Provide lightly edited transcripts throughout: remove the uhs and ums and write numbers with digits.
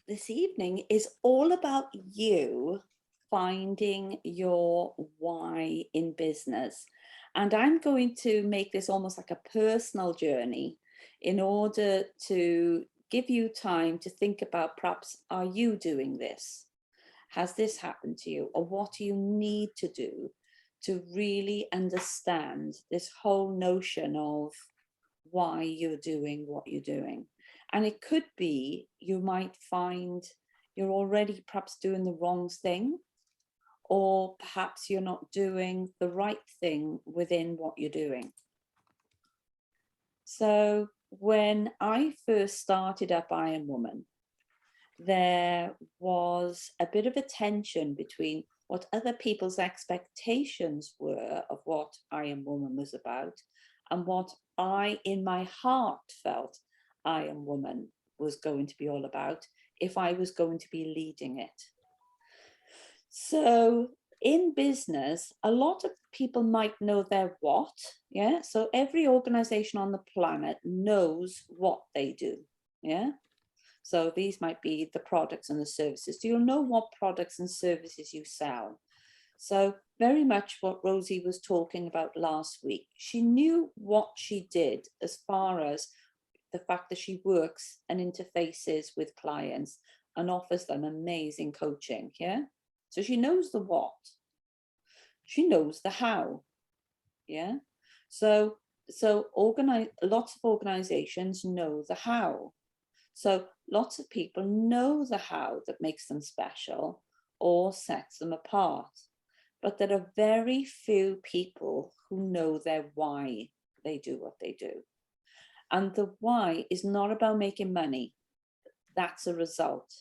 This evening is all about you finding your why in business. And I'm going to make this almost like a personal journey in order to give you time to think about, perhaps, are you doing this? Has this happened to you? Or what do you need to do to really understand this whole notion of why you're doing what you're doing? And it could be you might find you're already perhaps doing the wrong thing, or perhaps you're not doing the right thing within what you're doing. So when I first started up I Am Woman, there was a bit of a tension between what other people's expectations were of what I Am Woman was about and what I, in my heart, felt I Am Woman was going to be all about if I was going to be leading it. So in business, a lot of people might know their what, yeah? So every organization on the planet knows what they do, yeah? So these might be the products and the services. So you'll know what products and services you sell. So very much what Rosie was talking about last week. She knew what she did as far as the fact that she works and interfaces with clients and offers them amazing coaching, yeah? So she knows the what. She knows the how, yeah? So lots of organizations know the how. So lots of people know the how that makes them special or sets them apart. But there are very few people who know their why they do what they do. And the why is not about making money. That's a result.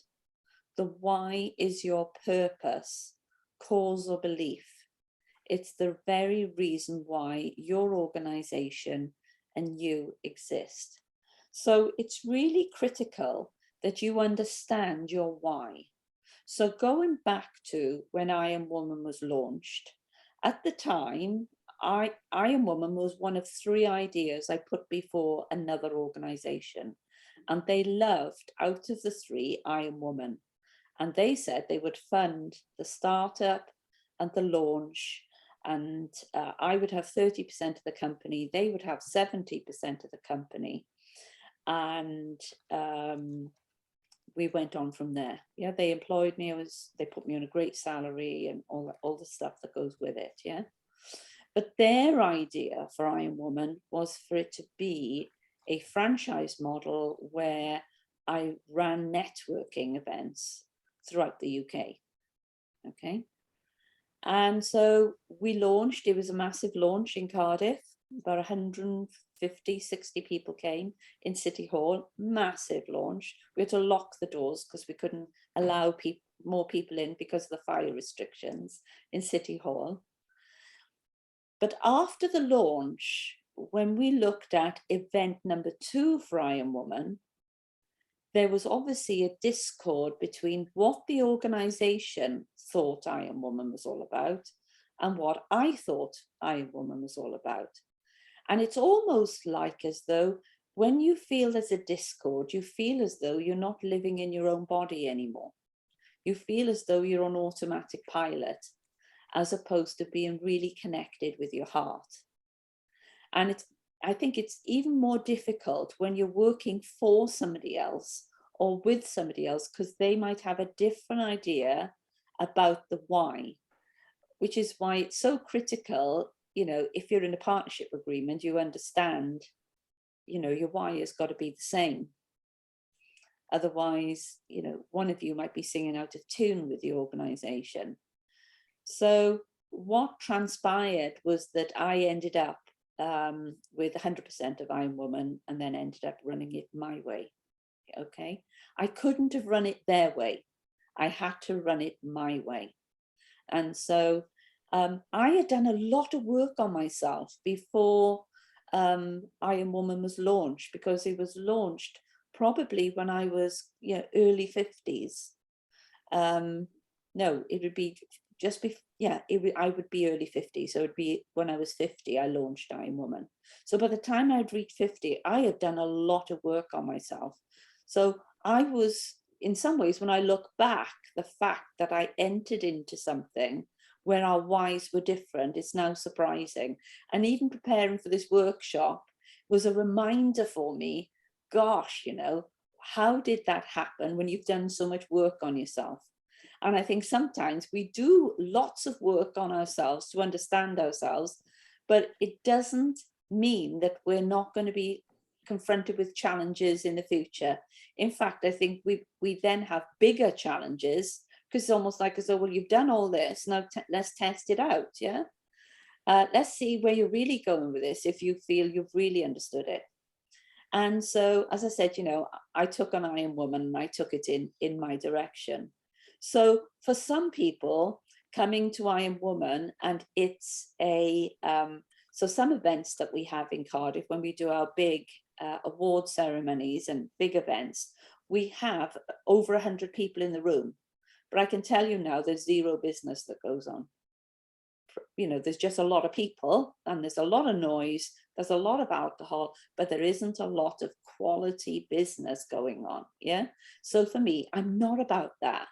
The why is your purpose, cause or belief. It's the very reason why your organization and you exist. So it's really critical that you understand your why. So going back to when I Am Woman was launched, at the time, I Am Woman was one of 3 ideas I put before another organization. And they loved, out of the 3, I Am Woman. And they said they would fund the startup and the launch. And I would have 30% of the company. They would have 70% of the company. And we went on from there. Yeah, they employed me. They put me on a great salary and all the stuff that goes with it. Yeah, but their idea for I Am Woman was for it to be a franchise model where I ran networking events throughout the UK. Okay, and so we launched. It was a massive launch in Cardiff. About 150, 60 people came in City Hall, massive launch. We had to lock the doors because we couldn't allow more people in because of the fire restrictions in City Hall. But after the launch, when we looked at event number 2 for I Am Woman, there was obviously a discord between what the organization thought I Am Woman was all about and what I thought I Am Woman was all about. And it's almost like as though when you feel there's a discord, you feel as though you're not living in your own body anymore. You feel as though you're on automatic pilot, as opposed to being really connected with your heart. And I think it's even more difficult when you're working for somebody else or with somebody else, because they might have a different idea about the why, which is why it's so critical. You know, if you're in a partnership agreement, you understand, you know, your why has got to be the same. Otherwise, you know, one of you might be singing out of tune with the organization. So what transpired was that I ended up with 100% of I Am Woman and then ended up running it my way. Okay. I couldn't have run it their way. I had to run it my way. And so I had done a lot of work on myself before I Am Woman was launched, because it was launched probably when I was, you know, early 50s. No, it would be just before, yeah, I would be early 50s. So it would be when I was 50, I launched I Am Woman. So by the time I'd reached 50, I had done a lot of work on myself. So I was, in some ways, when I look back, the fact that I entered into something where our whys were different is now surprising. And even preparing for this workshop was a reminder for me, gosh, you know, how did that happen when you've done so much work on yourself? And I think sometimes we do lots of work on ourselves to understand ourselves, but it doesn't mean that we're not going to be confronted with challenges in the future. In fact, I think we then have bigger challenges, because it's almost like as though, well, you've done all this, now let's test it out, yeah? Let's see where you're really going with this, if you feel you've really understood it. And so, as I said, you know, I took on I Am Woman and I took it in my direction. So for some people coming to I Am Woman, and it's so some events that we have in Cardiff, when we do our big award ceremonies and big events, we have over 100 people in the room. But I can tell you now, there's zero business that goes on. You know, there's just a lot of people and there's a lot of noise, there's a lot of alcohol, but there isn't a lot of quality business going on. Yeah. So for me, I'm not about that.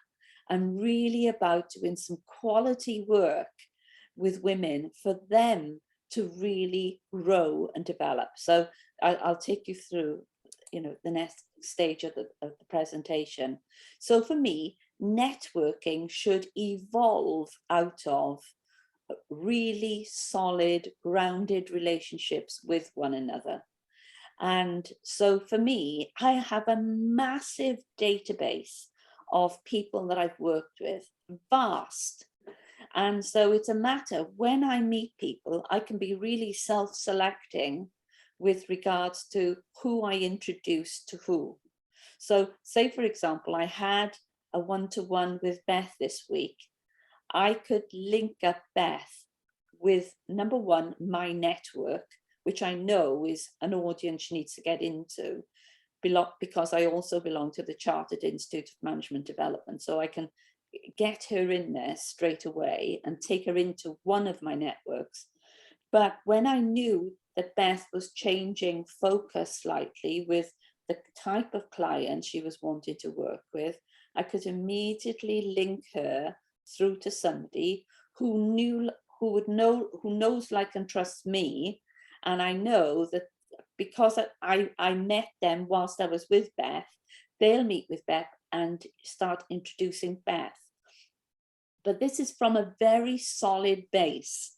I'm really about doing some quality work with women for them to really grow and develop. So I'll take you through, you know, the next stage of the presentation. So for me, networking should evolve out of really solid, grounded relationships with one another. And so for me, I have a massive database of people that I've worked with, vast. And so it's a matter, when I meet people, I can be really self-selecting with regards to who I introduce to who. So say, for example, I had a one-to-one with Beth this week. I could link up Beth with, number one, my network, which I know is an audience she needs to get into, because I also belong to the Chartered Institute of Management Development. So I can get her in there straight away and take her into one of my networks. But when I knew that Beth was changing focus slightly with the type of client she was wanting to work with, I could immediately link her through to somebody who knows, like, and trusts me. And I know that because I met them whilst I was with Beth, they'll meet with Beth and start introducing Beth. But this is from a very solid base.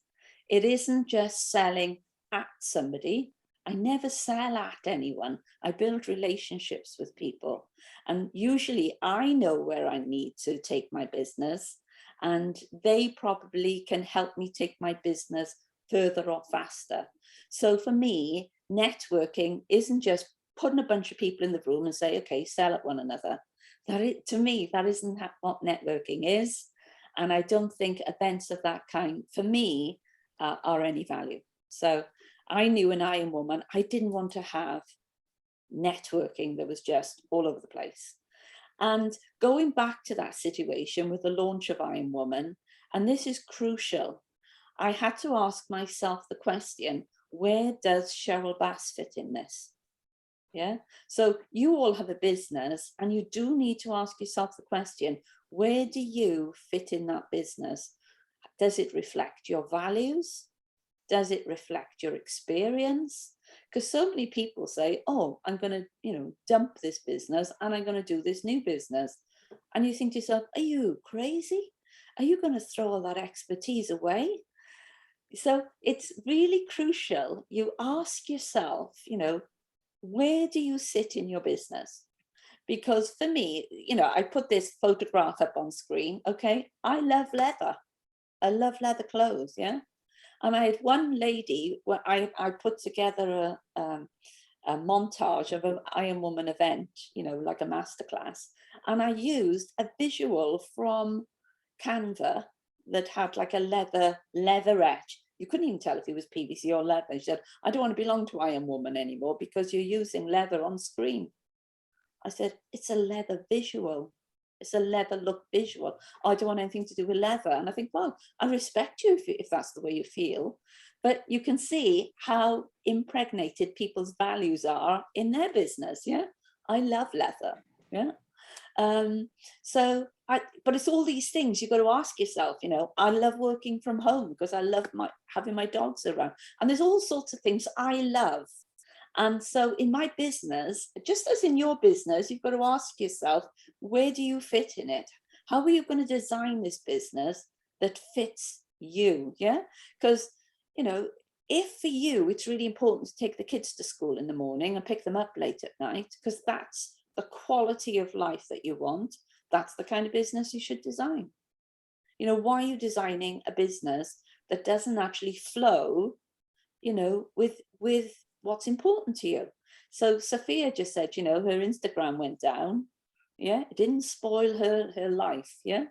It isn't just selling at somebody. I never sell at anyone. I build relationships with people. And usually I know where I need to take my business, and they probably can help me take my business further or faster. So for me, networking isn't just putting a bunch of people in the room and say, okay, sell at one another. To me, that isn't what networking is. And I don't think events of that kind, for me, are any value. So I knew in I Am Woman, I didn't want to have networking that was just all over the place. And going back to that situation with the launch of I Am Woman, and this is crucial, I had to ask myself the question, where does Cheryl Bass fit in this? Yeah. So you all have a business, and you do need to ask yourself the question, where do you fit in that business? Does it reflect your values? Does it reflect your experience? Because so many people say, oh, I'm going to, dump this business and I'm going to do this new business. And you think to yourself, are you crazy? Are you going to throw all that expertise away? So it's really crucial. You ask yourself, where do you sit in your business? Because for me, I put this photograph up on screen. Okay. I love leather. I love leather clothes. Yeah. And I had one lady where I put together a montage of an I Am Woman event, like a masterclass. And I used a visual from Canva that had like a leatherette. You couldn't even tell if it was PVC or leather. She said, I don't want to belong to I Am Woman anymore because you're using leather on screen. I said, it's a leather visual. It's a leather look visual. I don't want anything to do with leather. And I think, well, I respect you if that's the way you feel. But you can see how impregnated people's values are in their business. Yeah, I love leather. Yeah. But it's all these things you've got to ask yourself, you know. I love working from home because I love having my dogs around, and there's all sorts of things I love. And so in my business, just as in your business, you've got to ask yourself, where do you fit in it? How are you going to design this business that fits you? Yeah, because, you know, if for you it's really important to take the kids to school in the morning and pick them up late at night, because that's the quality of life that you want, that's the kind of business you should design. You know, why are you designing a business that doesn't actually flow, you know, with what's important to you? So Sophia just said, you know, her Instagram went down. Yeah, it didn't spoil her life. Yeah.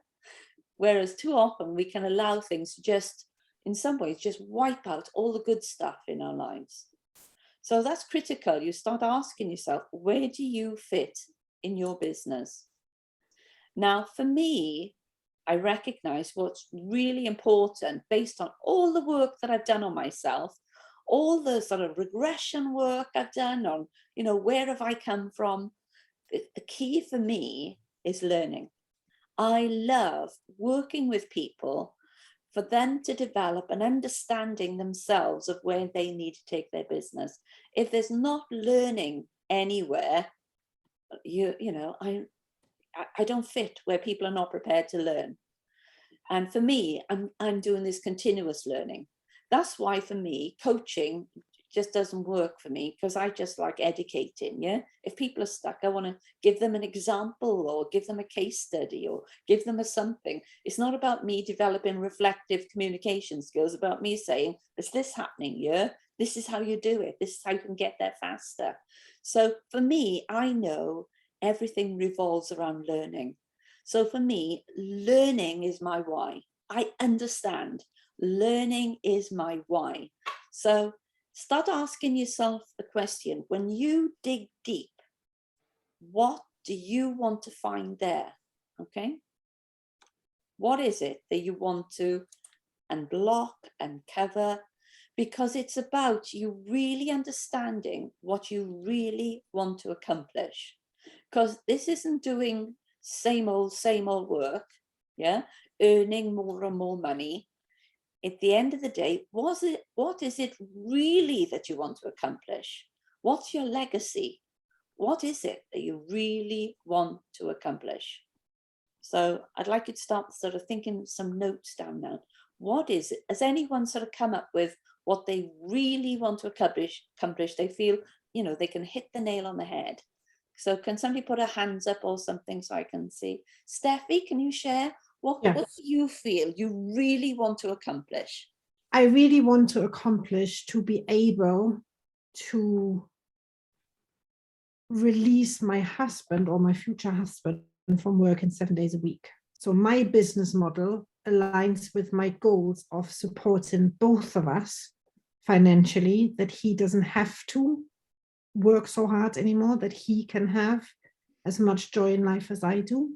Whereas too often we can allow things to just, in some ways, just wipe out all the good stuff in our lives. So that's critical. You start asking yourself, where do you fit in your business? Now, for me, I recognize what's really important based on all the work that I've done on myself, all the sort of regression work I've done on, you know, where have I come from? The key for me is learning. I love working with people for them to develop an understanding themselves of where they need to take their business. If there's not learning anywhere, you know, I don't fit where people are not prepared to learn. And for me, I'm doing this continuous learning. That's why for me, coaching just doesn't work for me, because I just like educating. Yeah. If people are stuck, I want to give them an example or give them a case study or give them a something. It's not about me developing reflective communication skills, about me saying, is this happening? Yeah. This is how you do it. This is how you can get there faster. So for me, I know everything revolves around learning. So for me, learning is my why. I understand learning is my why. So start asking yourself the question, when you dig deep, what do you want to find there? Okay. What is it that you want to unblock, uncover? Because it's about you really understanding what you really want to accomplish. Because this isn't doing same old work, yeah, earning more and more money. At the end of the day, what is it really that you want to accomplish? What's your legacy? What is it that you really want to accomplish? So I'd like you to start sort of thinking some notes down now. What is it? Has anyone sort of come up with what they really want to accomplish? They feel, you know, they can hit the nail on the head. So can somebody put a hands up or something so I can see? Steffi, can you share? What do you feel you really want to accomplish? I really want to accomplish to be able to release my husband or my future husband from working 7 days a week. So my business model aligns with my goals of supporting both of us financially, that he doesn't have to work so hard anymore, that he can have as much joy in life as I do.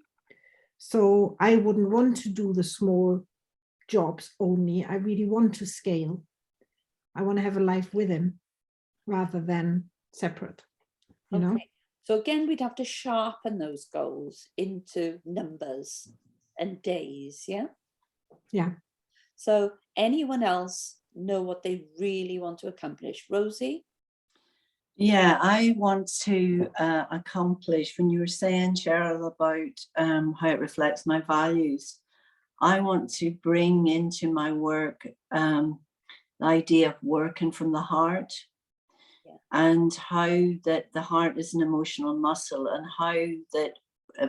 So I wouldn't want to do the small jobs only. I really want to scale. I want to have a life with him rather than separate, you know? So again, we'd have to sharpen those goals into numbers and days, yeah? Yeah. So anyone else know what they really want to accomplish? Rosie? Yeah, I want to accomplish, when you were saying, Cheryl, about how it reflects my values, I want to bring into my work the idea of working from the heart, and how that the heart is an emotional muscle, and how that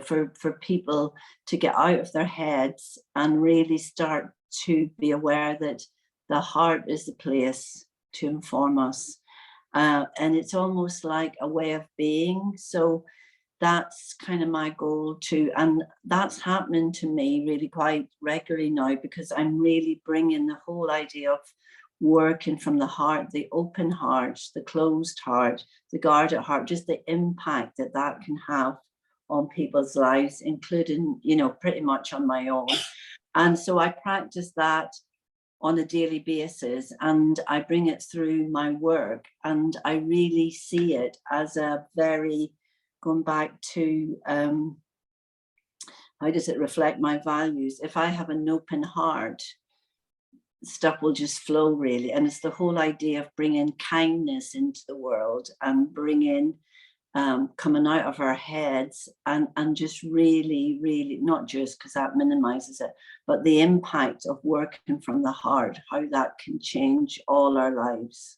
for people to get out of their heads and really start to be aware that the heart is the place to inform us. And it's almost like a way of being. So that's kind of my goal too. And that's happening to me really quite regularly now, because I'm really bringing the whole idea of working from the heart, the open heart, the closed heart, the guarded heart, just the impact that that can have on people's lives, including, you know, pretty much on my own. And so I practice that on a daily basis, and I bring it through my work, and I really see it as a very going back to how does it reflect my values? If I have an open heart, stuff will just flow really. And it's the whole idea of bringing kindness into the world and bringing coming out of our heads and just really, really, not just because that minimizes it, but the impact of working from the heart, how that can change all our lives.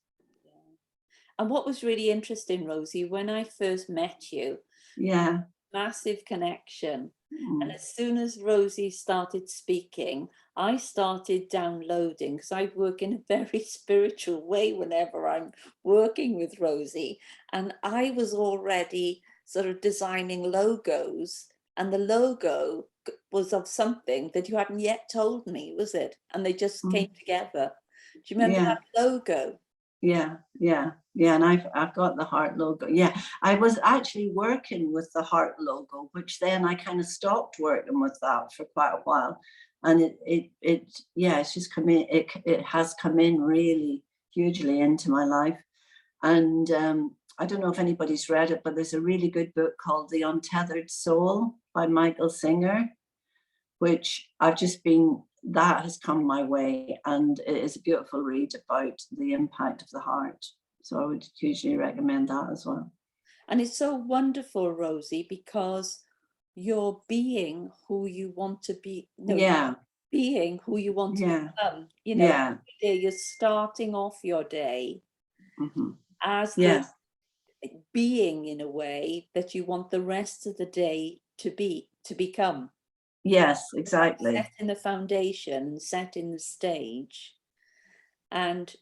And what was really interesting, Rosie, when I first met you, Yeah. massive connection. And as soon as Rosie started speaking, I started downloading, because I work in a very spiritual way whenever I'm working with Rosie. And I was already sort of designing logos, and the logo was of something that you hadn't yet told me, was it? And they just came together. Do you remember that logo? Yeah. And I've got the heart logo. Yeah, I was actually working with the heart logo, which then I kind of stopped working with that for quite a while. And it's just come in, it has come in really hugely into my life. And I don't know if anybody's read it, but there's a really good book called The Untethered Soul by Michael Singer, which that has come my way, and it is a beautiful read about the impact of the heart. So I would hugely recommend that as well. And it's so wonderful, Rosie, because you're being who you want to be. No, Yeah. being who you want to become. You know, Yeah. you're starting off your day as Yeah. the being in a way that you want the rest of the day to become. Yes, exactly. Setting the foundation, setting the stage. And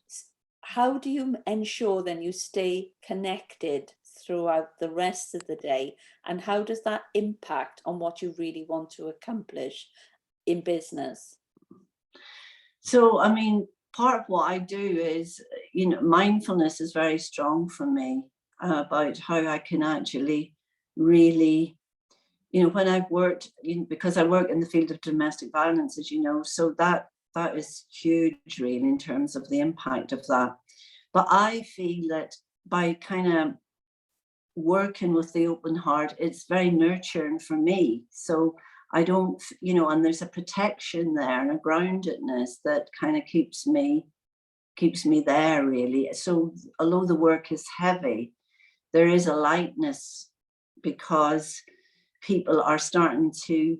how do you ensure then you stay connected throughout the rest of the day? And how does that impact on what you really want to accomplish in business? So, I mean, part of what I do is, mindfulness is very strong for me about how I can actually really, when I've worked, because I work in the field of domestic violence, as you know, so that is huge really in terms of the impact of that. But I feel that by kind of working with the open heart, it's very nurturing for me. So I don't, and there's a protection there and a groundedness that kind of keeps me there really. So although the work is heavy, there is a lightness because people are starting to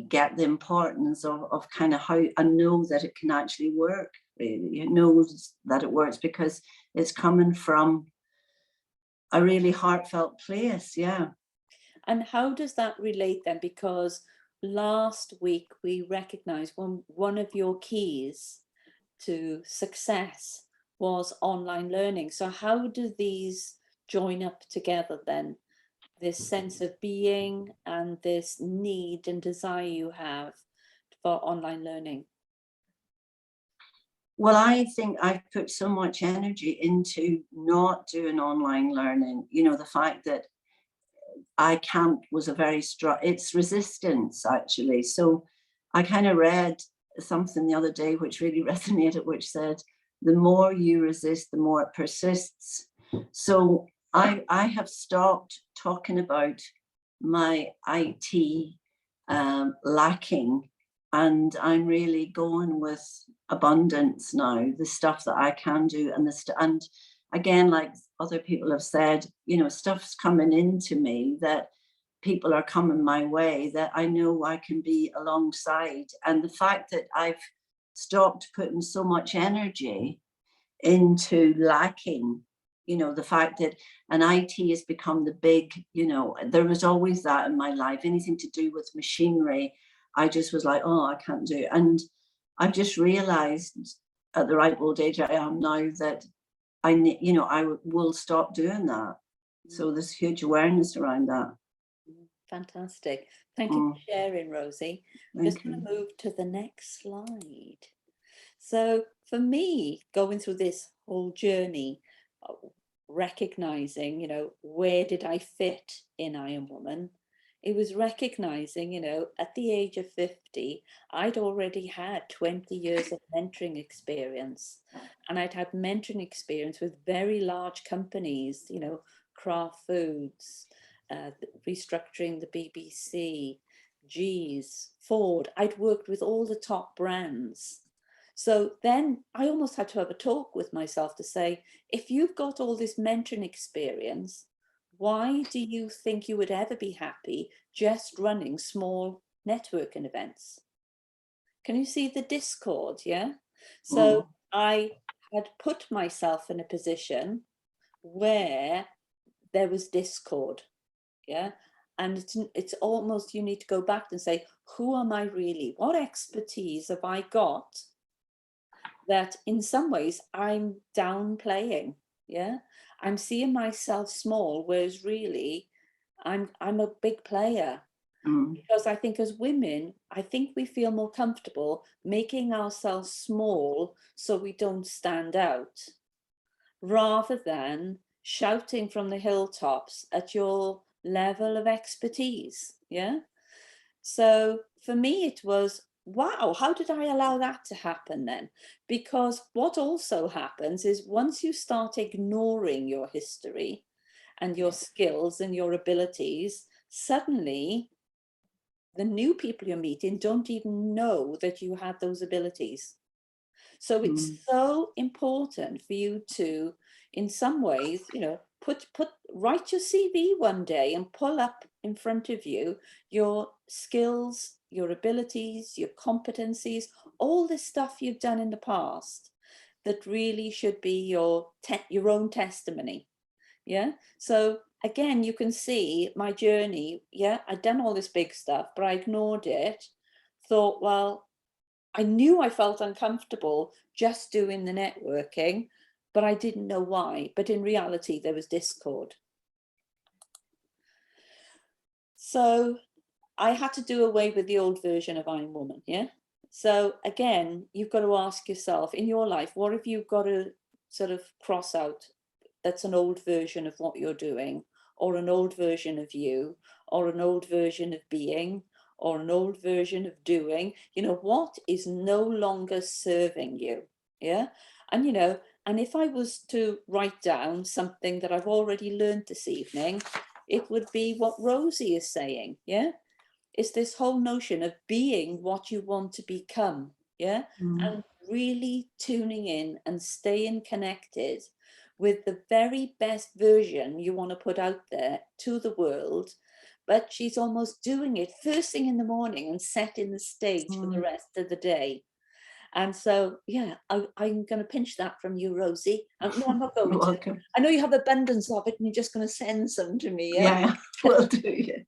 get the importance of kind of how, and know that it can actually work really. It knows that it works because it's coming from a really heartfelt place. Yeah. And how does that relate then? Because last week we recognized one of your keys to success was online learning. So how do these join up together then? This sense of being and this need and desire you have for online learning? Well, I think I've put so much energy into not doing online learning. The fact that was a very strong, it's resistance actually. So I kind of read something the other day which really resonated, which said, the more you resist, the more it persists. So I have stopped talking about my IT lacking, and I'm really going with abundance now, the stuff that I can do, and again, like other people have said, stuff's coming into me, that people are coming my way that I know I can be alongside. And the fact that I've stopped putting so much energy into lacking, the fact that an IT has become the big, there was always that in my life, anything to do with machinery. I just was like, oh, I can't do it. And I've just realized at the ripe old age I am now that I will stop doing that. So there's huge awareness around that. Fantastic. Thank you for sharing, Rosie. I'm just going to move to the next slide. So for me, going through this whole journey, recognizing, where did I fit in I Am Woman? It was recognizing, at the age of 50, I'd already had 20 years of mentoring experience. And I'd had mentoring experience with very large companies, Kraft Foods, restructuring the BBC, G's, Ford. I'd worked with all the top brands. So then I almost had to have a talk with myself to say, if you've got all this mentoring experience, why do you think you would ever be happy just running small networking events? Can you see the discord? Yeah. So I had put myself in a position where there was discord. Yeah. And it's almost, you need to go back and say, who am I really? What expertise have I got that in some ways I'm downplaying? Yeah. I'm seeing myself small, whereas really I'm a big player. Because I think as women, I think we feel more comfortable making ourselves small so we don't stand out, rather than shouting from the hilltops at your level of expertise. Yeah. So for me, it was, wow, how did I allow that to happen then? Because what also happens is once you start ignoring your history and your skills and your abilities, suddenly the new people you're meeting don't even know that you have those abilities. So it's so important for you to, in some ways, you know, write your CV one day and pull up in front of you your skills, your abilities, your competencies, all the stuff you've done in the past that really should be your own testimony. Yeah. So again, you can see my journey. Yeah, I'd done all this big stuff, but I ignored it. Thought, well, I knew I felt uncomfortable just doing the networking, but I didn't know why. But in reality, there was discord. So I had to do away with the old version of I'm Woman. Yeah. So again, you've got to ask yourself in your life, what have you got to sort of cross out that's an old version of what you're doing, or an old version of you, or an old version of being, or an old version of doing? You know, what is no longer serving you? Yeah. And, you know, and if I was to write down something that I've already learned this evening, it would be what Rosie is saying. Yeah. It's this whole notion of being what you want to become. Yeah. And really tuning in and staying connected with the very best version you want to put out there to the world. But she's almost doing it first thing in the morning and setting the stage for the rest of the day. And so, yeah, I'm going to pinch that from you, Rosie. No, I'm not going to. I know you have abundance of it and you're just going to send some to me. Yeah, will do. Yeah.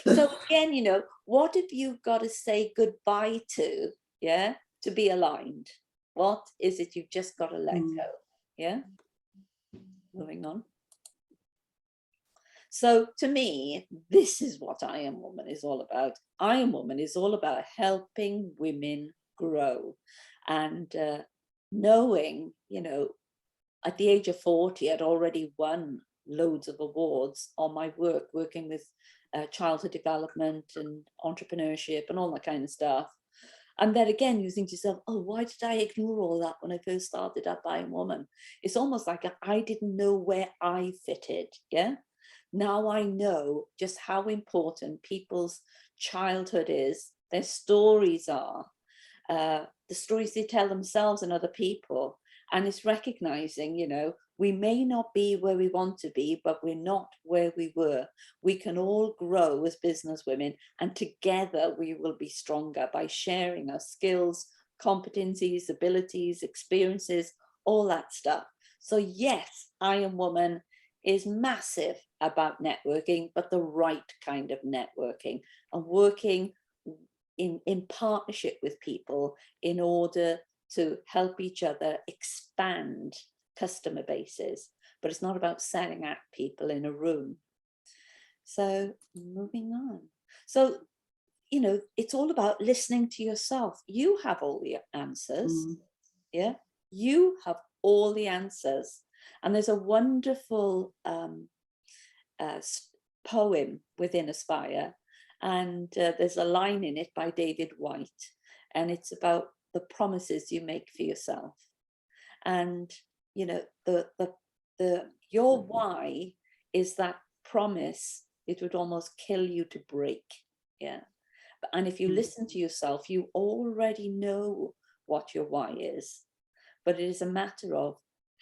So again, you know, what have you got to say goodbye to, yeah, to be aligned? What is it you've just got to let go? Yeah. Moving on. So to me, this is what I Am Woman is all about. I Am Woman is all about helping women grow and knowing, you know, at the age of 40, I'd already won loads of awards on my work, working with childhood development and entrepreneurship and all that kind of stuff. And then again, you think to yourself, oh, why did I ignore all that when I first started at I Am Woman? It's almost like I didn't know where I fitted. Yeah. Now I know just how important people's childhood is, their stories are, the stories they tell themselves and other people. And it's recognizing, you know, we may not be where we want to be, but we're not where we were. We can all grow as business women, and together we will be stronger by sharing our skills, competencies, abilities, experiences, all that stuff. So yes, I Am Woman is massive about networking, but the right kind of networking, and working in partnership with people in order to help each other expand customer bases. But it's not about selling at people in a room. So moving on. So, you know, it's all about listening to yourself. You have all the answers. Yeah, you have all the answers. And there's a wonderful poem within Aspire, and there's a line in it by David White, and it's about the promises you make for yourself. And you know, your why is that promise, it would almost kill you to break. Yeah. And if you listen to yourself, you already know what your why is. But it is a matter of,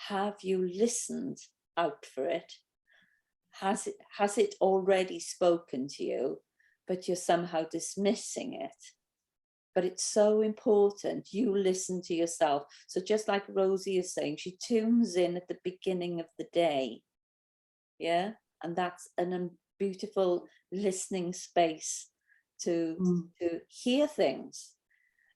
have you listened out for it? Has it already spoken to you, but you're somehow dismissing it? But it's so important you listen to yourself. So just like Rosie is saying, she tunes in at the beginning of the day. Yeah. And that's a beautiful listening space to hear things.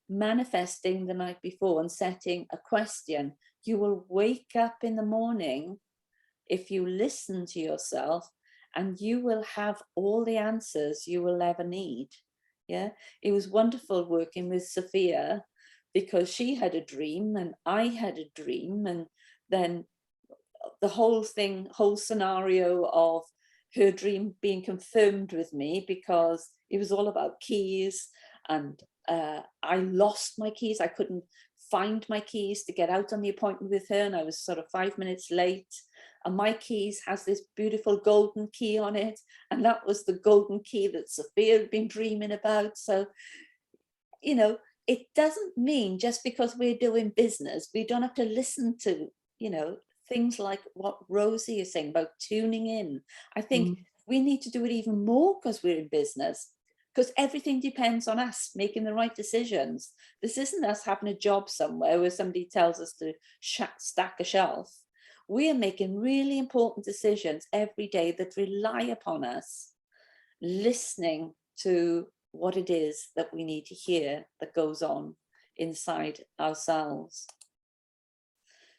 Manifesting the night before and setting a question. You will wake up in the morning if you listen to yourself, and you will have all the answers you will ever need. Yeah, it was wonderful working with Sophia, because she had a dream and I had a dream, and then the whole scenario of her dream being confirmed with me, because it was all about keys, and I lost my keys. I couldn't find my keys to get out on the appointment with her, and I was sort of 5 minutes late, and my keys has this beautiful golden key on it, and that was the golden key that Sophia had been dreaming about. So, you know, it doesn't mean just because we're doing business, we don't have to listen to, you know, things like what Rosie is saying about tuning in. I think we need to do it even more because we're in business, because everything depends on us making the right decisions. This isn't us having a job somewhere where somebody tells us to stack a shelf. We are making really important decisions every day that rely upon us listening to what it is that we need to hear that goes on inside ourselves.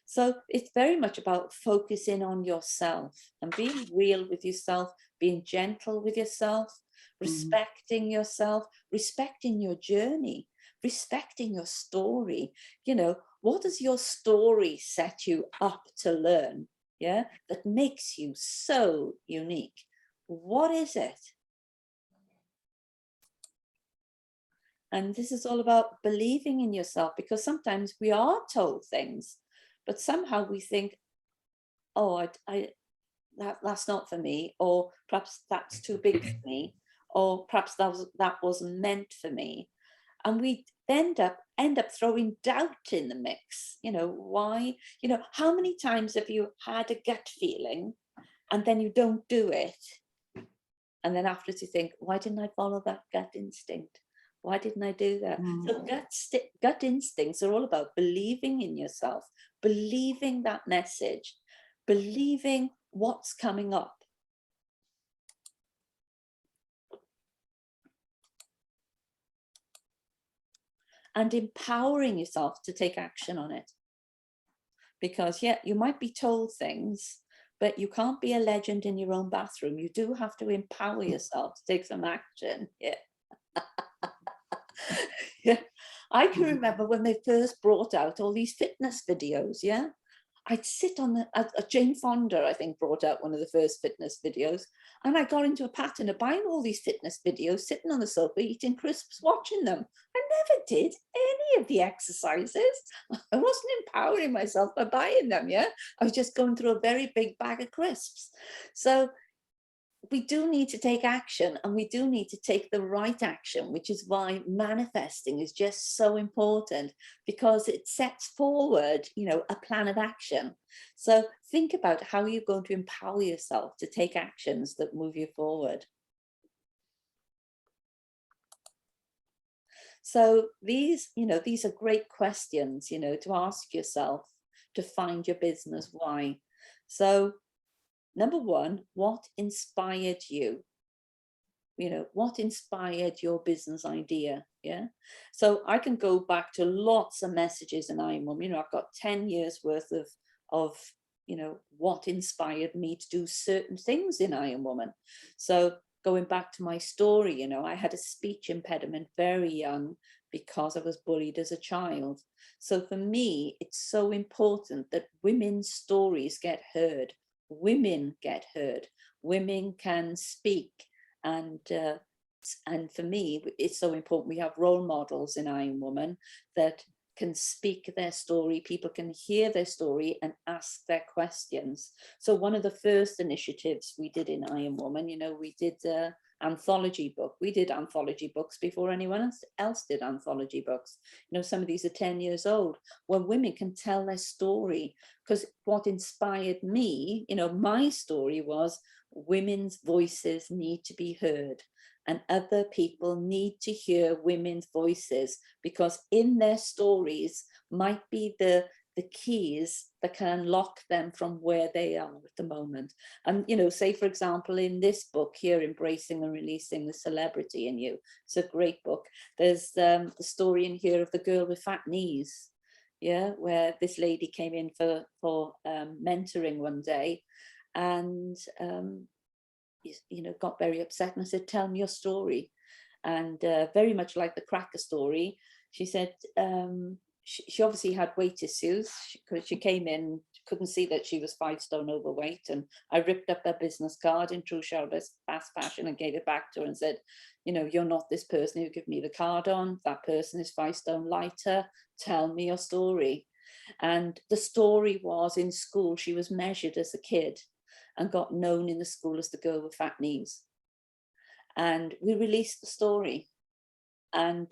So it's very much about focusing on yourself and being real with yourself, being gentle with yourself, respecting yourself, respecting your journey, respecting your story. You know, what does your story set you up to learn? Yeah, that makes you so unique. What is it? And this is all about believing in yourself, because sometimes we are told things, but somehow we think, oh, that's not for me, or perhaps that's too big for me, or perhaps that wasn't meant for me. And we end up throwing doubt in the mix. You know, why? You know, how many times have you had a gut feeling and then you don't do it? And then afterwards you think, why didn't I follow that gut instinct? Why didn't I do that? So gut instincts are all about believing in yourself, believing that message, believing what's coming up. And empowering yourself to take action on it. Because, yeah, you might be told things, but you can't be a legend in your own bathroom. You do have to empower yourself to take some action. Yeah. Yeah, I can remember when they first brought out all these fitness videos. Yeah, I'd sit on Jane Fonda, I think, brought out one of the first fitness videos, and I got into a pattern of buying all these fitness videos, sitting on the sofa, eating crisps, watching them. I never did any of the exercises. I wasn't empowering myself by buying them. Yeah, I was just going through a very big bag of crisps. So we do need to take action, and we do need to take the right action, which is why manifesting is just so important, because it sets forward, you know, a plan of action. So think about how you're going to empower yourself to take actions that move you forward. So these, you know, these are great questions, you know, to ask yourself to find your business why. So number one, what inspired you? You know, what inspired your business idea? Yeah. So I can go back to lots of messages in Iron Woman. You know, I've got 10 years worth of, you know, what inspired me to do certain things in Iron Woman. So going back to my story, you know, I had a speech impediment very young because I was bullied as a child. So for me, it's so important that women's stories get heard. Women get heard. Women can speak. And for me, it's so important we have role models in Iron Woman that can speak their story, people can hear their story and ask their questions. So one of the first initiatives we did in I Am Woman, you know, we did anthology book. We did anthology books before anyone else did anthology books. You know, some of these are 10 years old, where women can tell their story. Because what inspired me, you know, my story was women's voices need to be heard, and other people need to hear women's voices, because in their stories might be the keys that can unlock them from where they are at the moment. And, you know, say, for example, in this book here, Embracing and Releasing the Celebrity in You, it's a great book. There's the story in here of the girl with fat knees, yeah, where this lady came in for mentoring one day, and you know, got very upset, and I said, tell me your story. And very much like the cracker story, she said, she obviously had weight issues, because she came in, couldn't see that she was 5 stone overweight, and I ripped up her business card in true Cheryl's fast fashion and gave it back to her and said, you know, you're not this person who give me the card on, that person is 5 stone lighter, tell me your story. And the story was, in school she was measured as a kid and got known in the school as the girl with fat knees. And we released the story, and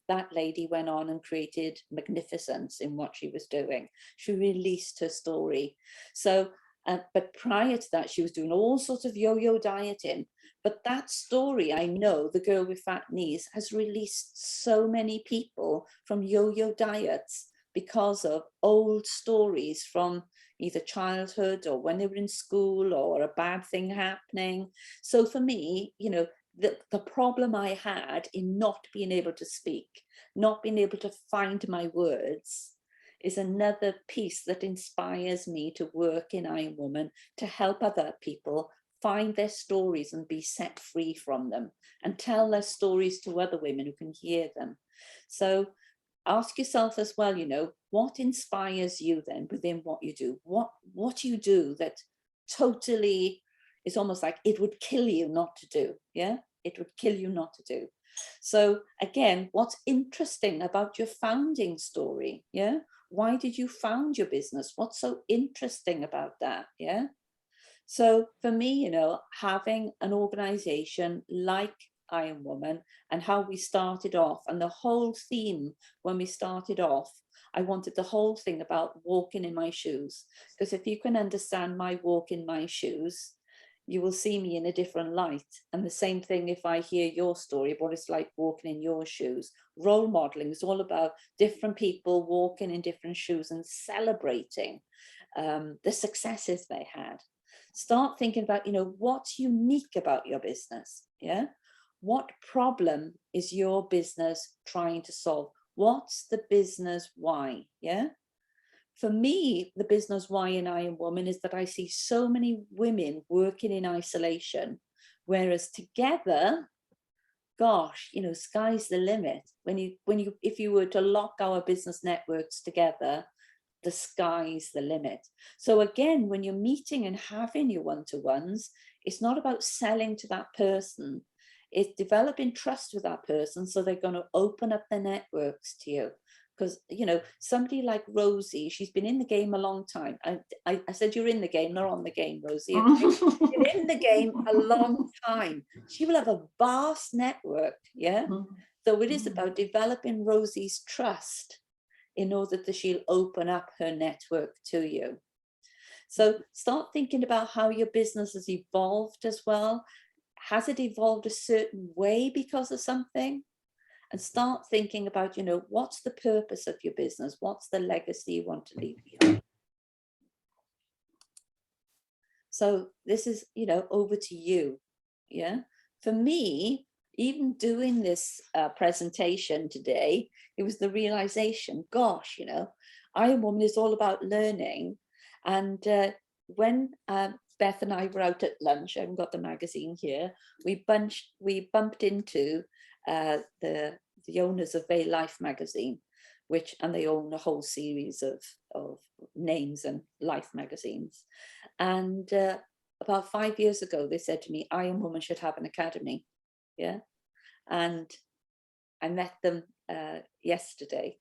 that lady went on and created magnificence in what she was doing. She released her story. So, but prior to that, she was doing all sorts of yo-yo dieting. But that story, I know, the girl with fat knees, has released so many people from yo-yo diets because of old stories from either childhood or when they were in school or a bad thing happening. So for me, you know, the problem I had in not being able to speak, not being able to find my words, is another piece that inspires me to work in I Am Woman, to help other people find their stories and be set free from them, and tell their stories to other women who can hear them. So ask yourself as well, you know, what inspires you then within what you do? What you do that totally is almost like it would kill you not to do, yeah? It would kill you not to do. So again, what's interesting about your founding story, yeah? Why did you found your business? What's so interesting about that, yeah? So for me, you know, having an organization like I Am Woman, and how we started off, and the whole theme when we started off, I wanted the whole thing about walking in my shoes, because if you can understand my walk in my shoes, you will see me in a different light. And the same thing if I hear your story, what it's like walking in your shoes. Role modeling is all about different people walking in different shoes and celebrating the successes they had. Start thinking about, you know, what's unique about your business, yeah? What problem is your business trying to solve? What's the business why, yeah? For me, the business why in I Am Woman is that I see so many women working in isolation, whereas together, gosh, you know, sky's the limit. If you were to lock our business networks together, the sky's the limit. So again, when you're meeting and having your one-to-ones, it's not about selling to that person. It's developing trust with that person, so they're going to open up their networks to you. Because, you know, somebody like Rosie, she's been in the game a long time. I said, you're in the game, not on the game, Rosie. You've been in the game a long time. She will have a vast network, yeah? So it is about developing Rosie's trust in order that she'll open up her network to you. So start thinking about how your business has evolved as well. Has it evolved a certain way because of something? And start thinking about, you know, what's the purpose of your business? What's the legacy you want to leave behind? So this is, you know, over to you. Yeah. For me, even doing this presentation today, it was the realization, gosh, you know, I Am Woman is all about learning. And when Beth and I were out at lunch, I haven't got the magazine here, we bumped into the owners of Bay Life magazine, and they own a whole series of names and life magazines. And about 5 years ago, they said to me, I Am Woman should have an academy. Yeah. And I met them yesterday,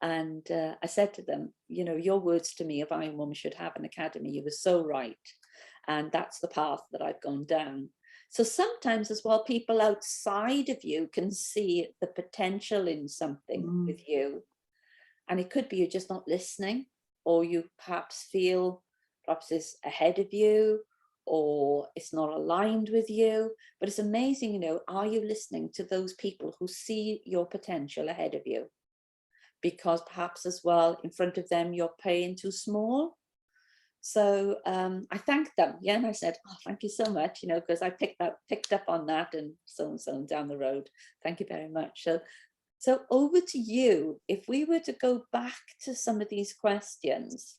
And I said to them, you know, your words to me of Iron Woman should have an academy, you were so right. And that's the path that I've gone down. So sometimes as well, people outside of you can see the potential in something with you. And it could be you're just not listening, or you perhaps feel perhaps it's ahead of you, or it's not aligned with you. But it's amazing, you know, are you listening to those people who see your potential ahead of you? Because perhaps as well, in front of them, you're playing too small. So I thanked them, yeah, and I said, oh, thank you so much, you know, because I picked up on that, and so down the road. Thank you very much. So over to you. If we were to go back to some of these questions,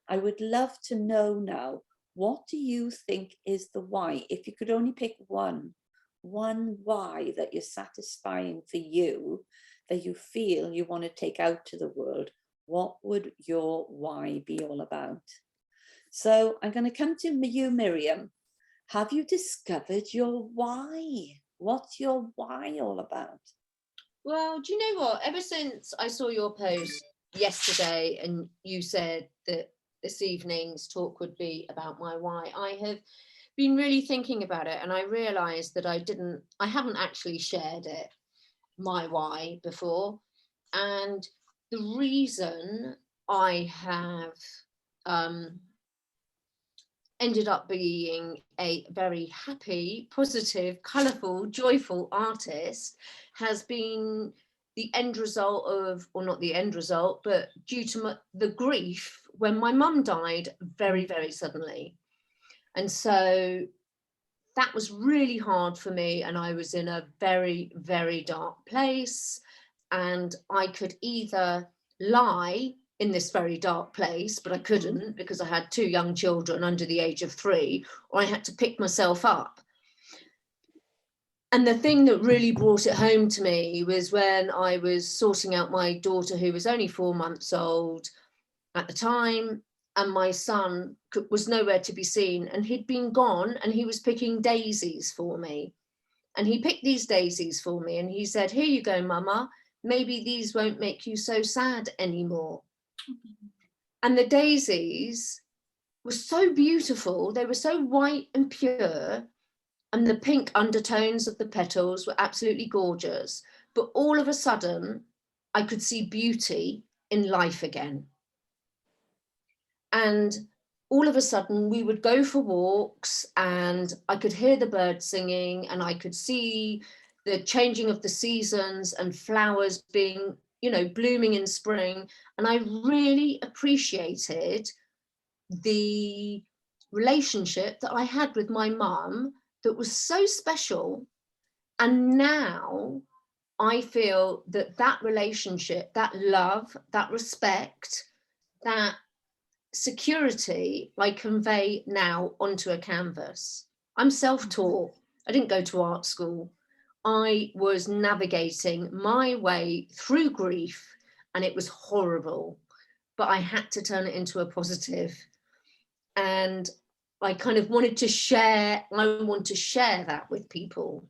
I would love to know now, what do you think is the why? If you could only pick one why that you're satisfying for you, that you feel you want to take out to the world, what would your why be all about? So I'm going to come to you, Miriam. Have you discovered your why? What's your why all about? Well, do you know what? Ever since I saw your post yesterday and you said that this evening's talk would be about my why, I have been really thinking about it, and I realised that I haven't actually shared it, my why, before. And the reason I have ended up being a very happy, positive, colourful, joyful artist has been the end result of, or not the end result, but due to the grief when my mum died very, very suddenly. And so that was really hard for me, and I was in a very, very dark place, and I could either lie in this very dark place, but I couldn't because I had 2 young children under the age of 3, or I had to pick myself up. And the thing that really brought it home to me was when I was sorting out my daughter, who was only 4 months old at the time, and my son was nowhere to be seen, and he'd been gone, and he was picking daisies for me. And he picked these daisies for me, and he said, here you go, Mama, maybe these won't make you so sad anymore. And the daisies were so beautiful. They were so white and pure, and the pink undertones of the petals were absolutely gorgeous. But all of a sudden, I could see beauty in life again. And all of a sudden, we would go for walks, and I could hear the birds singing, and I could see the changing of the seasons and flowers being, you know, blooming in spring. And I really appreciated the relationship that I had with my mum that was so special. And now I feel that that relationship, that love, that respect, that security I convey now onto a canvas. I'm self-taught. I didn't go to art school. I was navigating my way through grief, and it was horrible, but I had to turn it into a positive. And I kind of wanted to share that with people,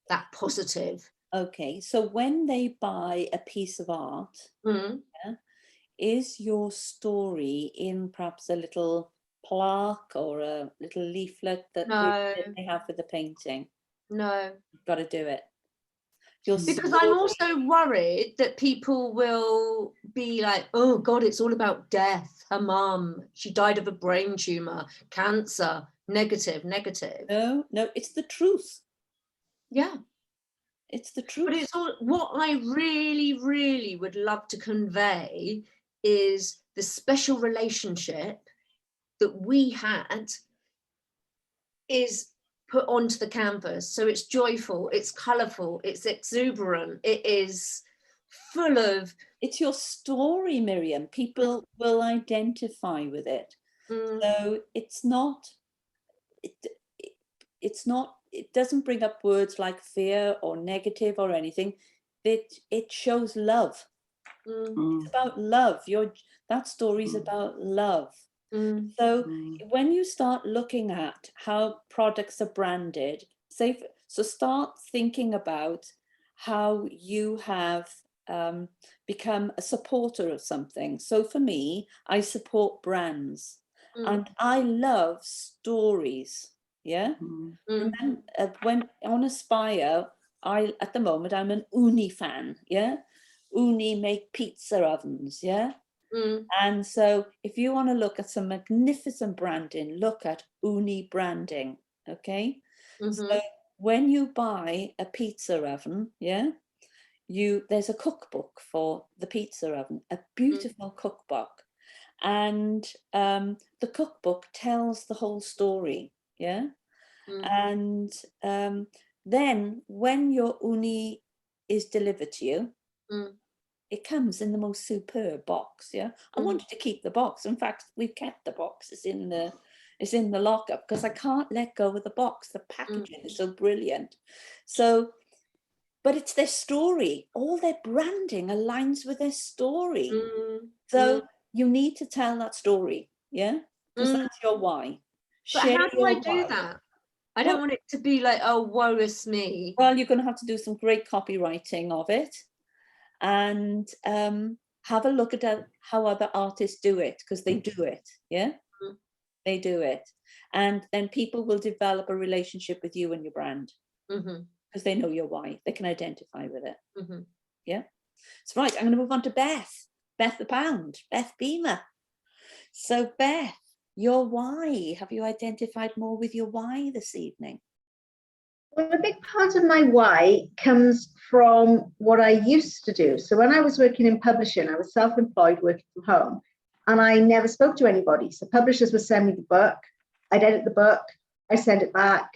that positive. Okay, so when they buy a piece of art, is your story in perhaps a little plaque or a little leaflet that they have for the painting? No. You've got to do it. Because I'm also worried that people will be like, oh God, it's all about death. Her mum, she died of a brain tumour, cancer, negative. No, it's the truth. Yeah. It's the truth. But it's all, what I really, really would love to convey is the special relationship that we had is put onto the canvas. So it's joyful, it's colourful, it's exuberant, it is full of... It's your story, Miriam. People will identify with it. So it's not, it doesn't bring up words like fear or negative or anything. It shows love. It's about love. That story's about love. So when you start looking at how products are branded, so start thinking about how you have become a supporter of something. So for me, I support brands, and I love stories. Yeah. Remember, when on Aspire, at the moment I'm an Uni fan. Yeah. Uni make pizza ovens. Yeah. And so if you want to look at some magnificent branding, look at Uni branding. Okay. So when you buy a pizza oven, yeah, there's a cookbook for the pizza oven, a beautiful cookbook, and the cookbook tells the whole story. Yeah. And then when your Uni is delivered to you, it comes in the most superb box. Yeah, I wanted to keep the box. In fact, we've kept the box. It's in the lockup because I can't let go of the box. The packaging is so brilliant. So, but it's their story. All their branding aligns with their story. So you need to tell that story. Yeah, because that's your why. But Share how do your I do why. that? I don't want it to be like, oh, woe is me. Well, you're going to have to do some great copywriting of it, and have a look at how other artists do it, because they do it. Yeah, they do it. And then people will develop a relationship with you and your brand because they know your why. They can identify with it. Yeah. So right, I'm going to move on to Beth the Pound, Beth Beamer. So Beth, your why. Have you identified more with your why this evening? Well, a big part of my why comes from what I used to do. So when I was working in publishing, I was self-employed, working from home, and I never spoke to anybody. So publishers would send me the book, I'd edit the book, I send it back.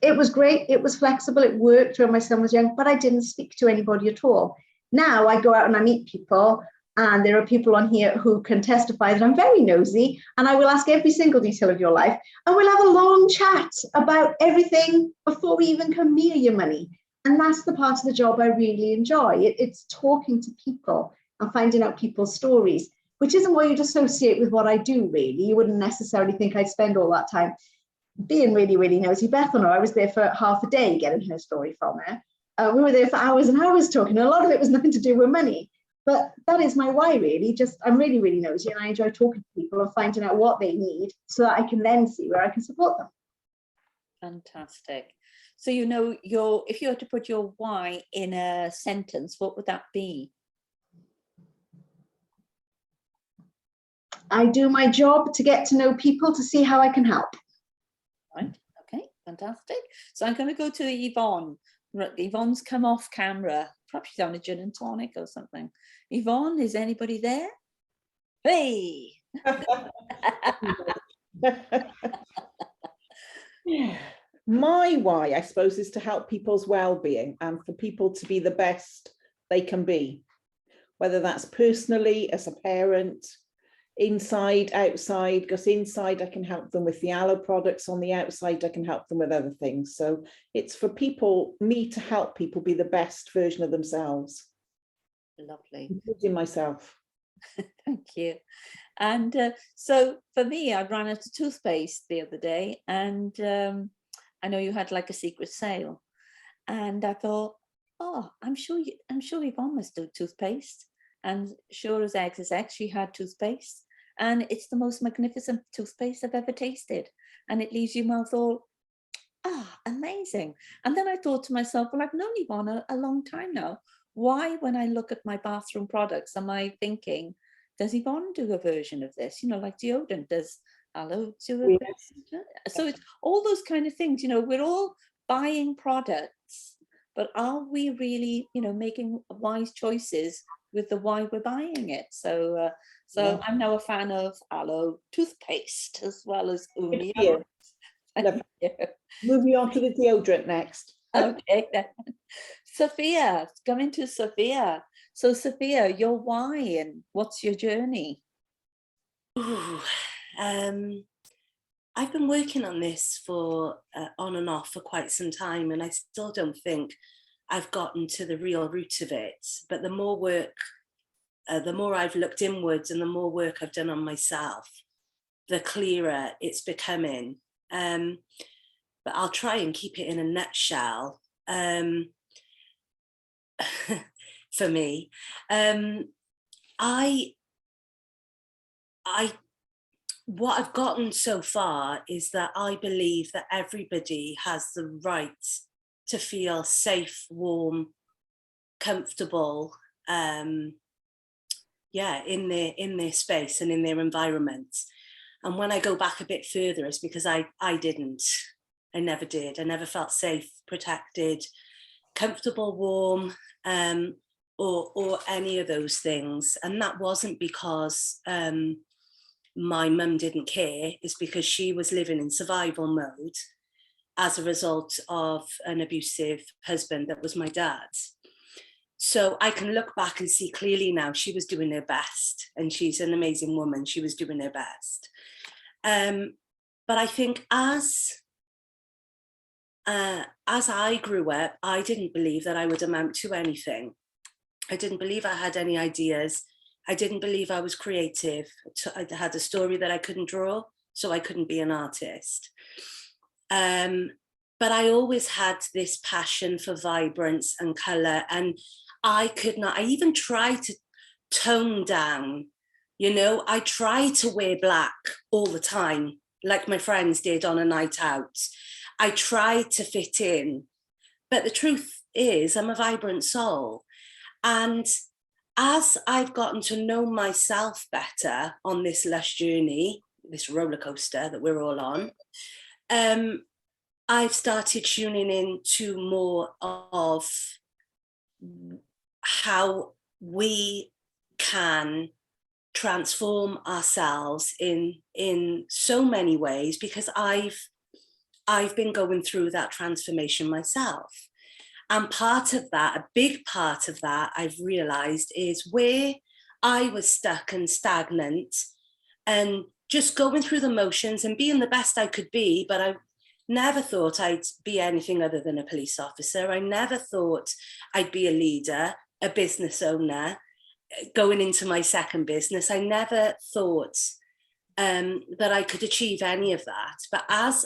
It was great, it was flexible, it worked when my son was young, but I didn't speak to anybody at all. Now I go out and I meet people, and there are people on here who can testify that I'm very nosy, and I will ask every single detail of your life, and we'll have a long chat about everything before we even come near your money. And that's the part of the job I really enjoy. It's talking to people and finding out people's stories, which isn't what you'd associate with what I do, really. You wouldn't necessarily think I'd spend all that time being really, really nosy. Beth and I was there for half a day getting her story from her. We were there for hours and hours talking. A lot of it was nothing to do with money. But that is my why, really. Just I'm really, really nosy, and I enjoy talking to people and finding out what they need so that I can then see where I can support them. Fantastic. So, you know, if you had to put your why in a sentence, what would that be? I do my job to get to know people to see how I can help. Right. Okay. Fantastic. So I'm going to go to Yvonne. Yvonne's come off camera. Perhaps she's on a gin and tonic or something. Yvonne, is anybody there? Hey. My why, I suppose, is to help people's well-being and for people to be the best they can be, whether that's personally as a parent, inside, outside, because inside I can help them with the aloe products, on the outside I can help them with other things. So it's for people, me to help people be the best version of themselves. Lovely. Including myself. Thank you. And so for me, I ran out of toothpaste the other day, and I know you had like a secret sale, and I thought, oh, I'm sure Yvonne must do toothpaste. And sure as eggs is eggs, she had toothpaste, and it's the most magnificent toothpaste I've ever tasted, and it leaves your mouth all, amazing. And then I thought to myself, well, I've known Yvonne a long time now. Why, when I look at my bathroom products, am I thinking, does Yvonne do a version of this? You know, like deodorant, does aloe do a version? So it's all those kind of things, you know, we're all buying products, but are we really, you know, making wise choices with the why we're buying it? So I'm now a fan of aloe toothpaste as well as Uni. Moving on to the deodorant next. Okay then. Sophia, coming to Sophia. So Sophia, your why and what's your journey? Ooh, I've been working on this for on and off for quite some time, and I still don't think I've gotten to the real root of it. But the more work, the more I've looked inwards and the more work I've done on myself, the clearer it's becoming. But I'll try and keep it in a nutshell. for me. What I've gotten so far is that I believe that everybody has the right to feel safe, warm, comfortable, in their space and in their environment. And when I go back a bit further, it's because I never did. I never felt safe, protected, comfortable, warm, or any of those things. And that wasn't because my mum didn't care. It's because she was living in survival mode as a result of an abusive husband that was my dad. So I can look back and see clearly now she was doing her best, and she's an amazing woman. She was doing her best. But I think as I grew up, I didn't believe that I would amount to anything. I didn't believe I had any ideas. I didn't believe I was creative. I had a story that I couldn't draw, so I couldn't be an artist. But I always had this passion for vibrance and colour, and I even tried to tone down, I tried to wear black all the time, like my friends did on a night out. I tried to fit in, but the truth is I'm a vibrant soul. And as I've gotten to know myself better on this lush journey, this roller coaster that we're all on, I've started tuning in to more of how we can transform ourselves in so many ways, because I've been going through that transformation myself. And part of that, a big part of that, I've realized is where I was stuck and stagnant and just going through the motions and being the best I could be, but I never thought I'd be anything other than a police officer. I never thought I'd be a leader, a business owner, going into my second business. I never thought that I could achieve any of that. But as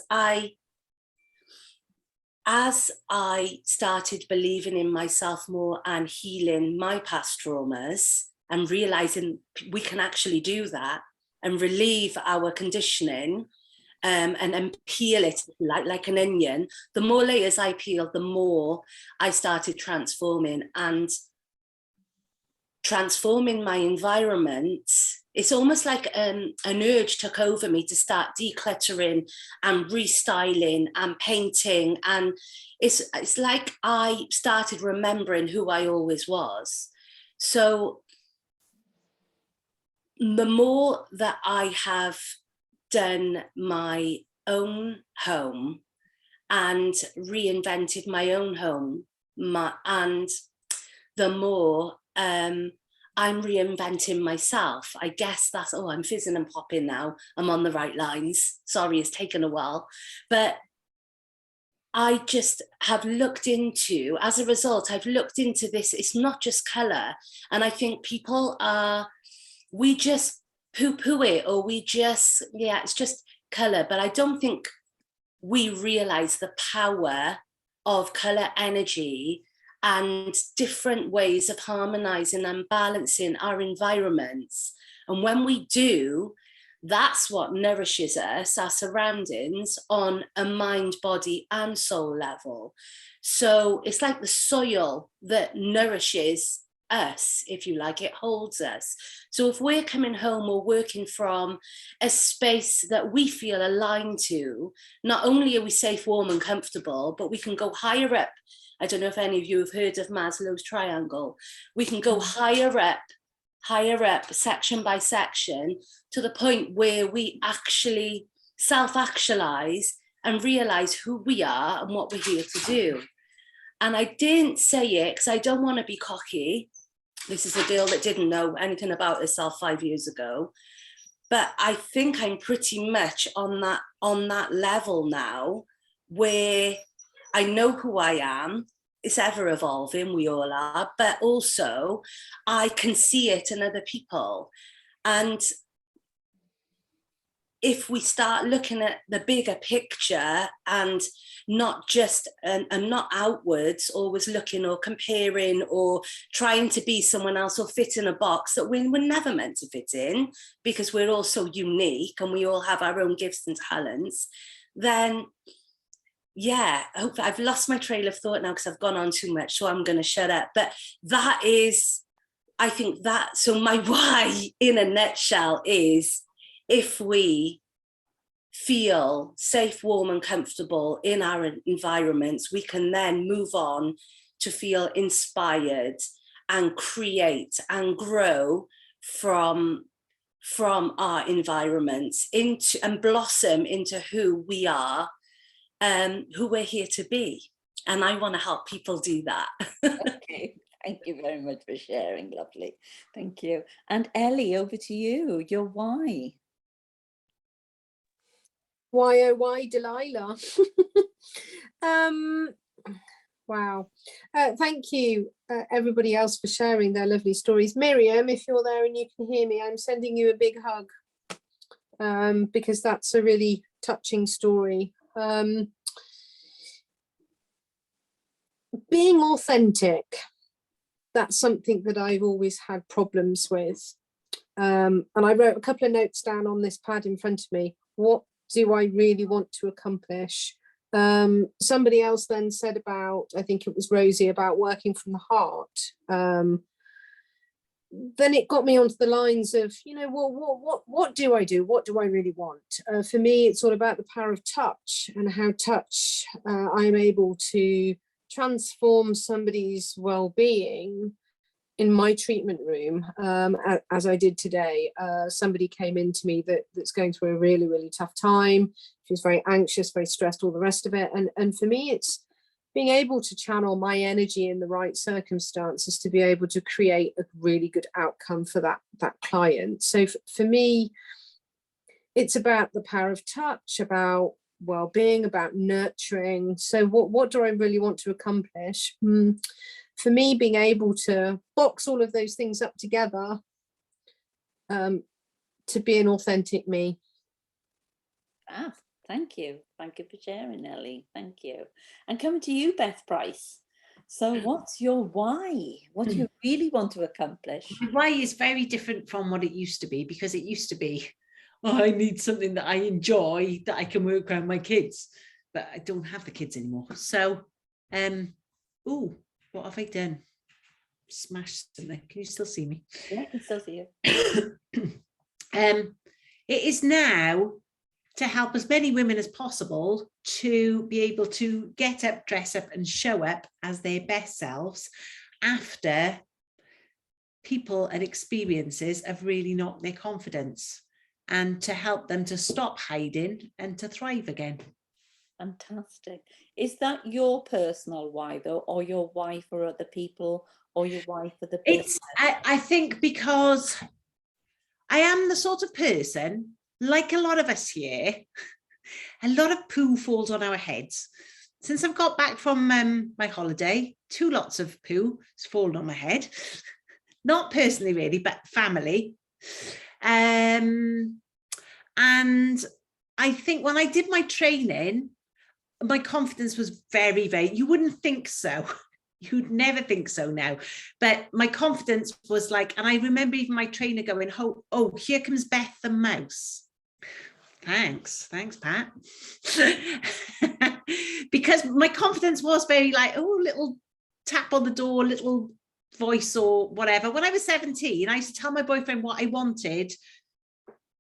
I started believing in myself more and healing my past traumas and realizing we can actually do that and relieve our conditioning, and peel it like an onion, the more layers I peeled, the more I started transforming my environment. It's almost like an urge took over me to start decluttering and restyling and painting. And it's like I started remembering who I always was. So the more that I have done my own home and reinvented my own home, and the more I'm reinventing myself. I guess that's, I'm fizzing and popping now. I'm on the right lines. Sorry, it's taken a while. But I just have looked into, as a result, I've looked into this. It's not just colour. And I think people we just poo-poo it, or we just, it's just colour. But I don't think we realise the power of colour energy and different ways of harmonizing and balancing our environments. And when we do, that's what nourishes us, our surroundings, on a mind, body, and soul level. So it's like the soil that nourishes us, if you like, it holds us. So if we're coming home or working from a space that we feel aligned to, not only are we safe, warm, and comfortable, but we can go higher up. I don't know if any of you have heard of Maslow's triangle. We can go higher up, section by section, to the point where we actually self-actualize and realize who we are and what we're here to do. And I didn't say it because I don't want to be cocky. This is a girl that didn't know anything about herself 5 years ago. But I think I'm pretty much on that level now, where I know who I am. It's ever evolving, we all are, but also I can see it in other people. And if we start looking at the bigger picture and not just and not outwards, always looking or comparing or trying to be someone else or fit in a box that we're never meant to fit in, because we're all so unique and we all have our own gifts and talents, then yeah, I've lost my trail of thought now because I've gone on too much, so I'm going to shut up. But that is, I think that, so my why in a nutshell is, if we feel safe, warm and comfortable in our environments, we can then move on to feel inspired and create and grow from our environments into and blossom into who we are, who we're here to be. And I want to help people do that. Okay, thank you very much for sharing. Lovely. Thank you. And Ellie, over to you. Your why. Why, oh, why, Delilah? Wow. Thank you, everybody else, for sharing their lovely stories. Miriam, if you're there and you can hear me, I'm sending you a big hug, because that's a really touching story. Being authentic, that's something that I've always had problems with. And I wrote a couple of notes down on this pad in front of me. What do I really want to accomplish? Somebody else then said about, I think it was Rosie, about working from the heart. Then it got me onto the lines of, you know, what do I do? What do I really want? For me, it's all about the power of touch and how touch I'm able to transform somebody's well-being in my treatment room, as I did today. Somebody came in to me that's going through a really, really tough time. She was very anxious, very stressed, all the rest of it. And for me, it's being able to channel my energy in the right circumstances to be able to create a really good outcome for that client. So for me, it's about the power of touch, about well-being, about nurturing. So what do I really want to accomplish? For me, being able to box all of those things up together, to be an authentic me. Ah, thank you. Thank you for sharing, Ellie. Thank you. And coming to you, Beth Price. So what's your why? What do you really want to accomplish? My why is very different from what it used to be, because it used to be, oh, I need something that I enjoy, that I can work around my kids. But I don't have the kids anymore. So, what have I done? Smashed something. Can you still see me? Yeah, I can still see you. It is now to help as many women as possible to be able to get up, dress up and show up as their best selves after people and experiences have really knocked their confidence, and to help them to stop hiding and to thrive again. Fantastic. Is that your personal why though, or your why for other people, or your why for the business? I think because I am the sort of person, like a lot of us here, a lot of poo falls on our heads. Since I've got back from my holiday, 2 lots of poo has fallen on my head. Not personally really, but family. And I think when I did my training, my confidence was very, very, you wouldn't think so. You'd never think so now. But my confidence was like, and I remember even my trainer going, oh, here comes Beth the mouse. Thanks, Pat. Because my confidence was very like, oh, little tap on the door, little voice or whatever. When I was 17, I used to tell my boyfriend what I wanted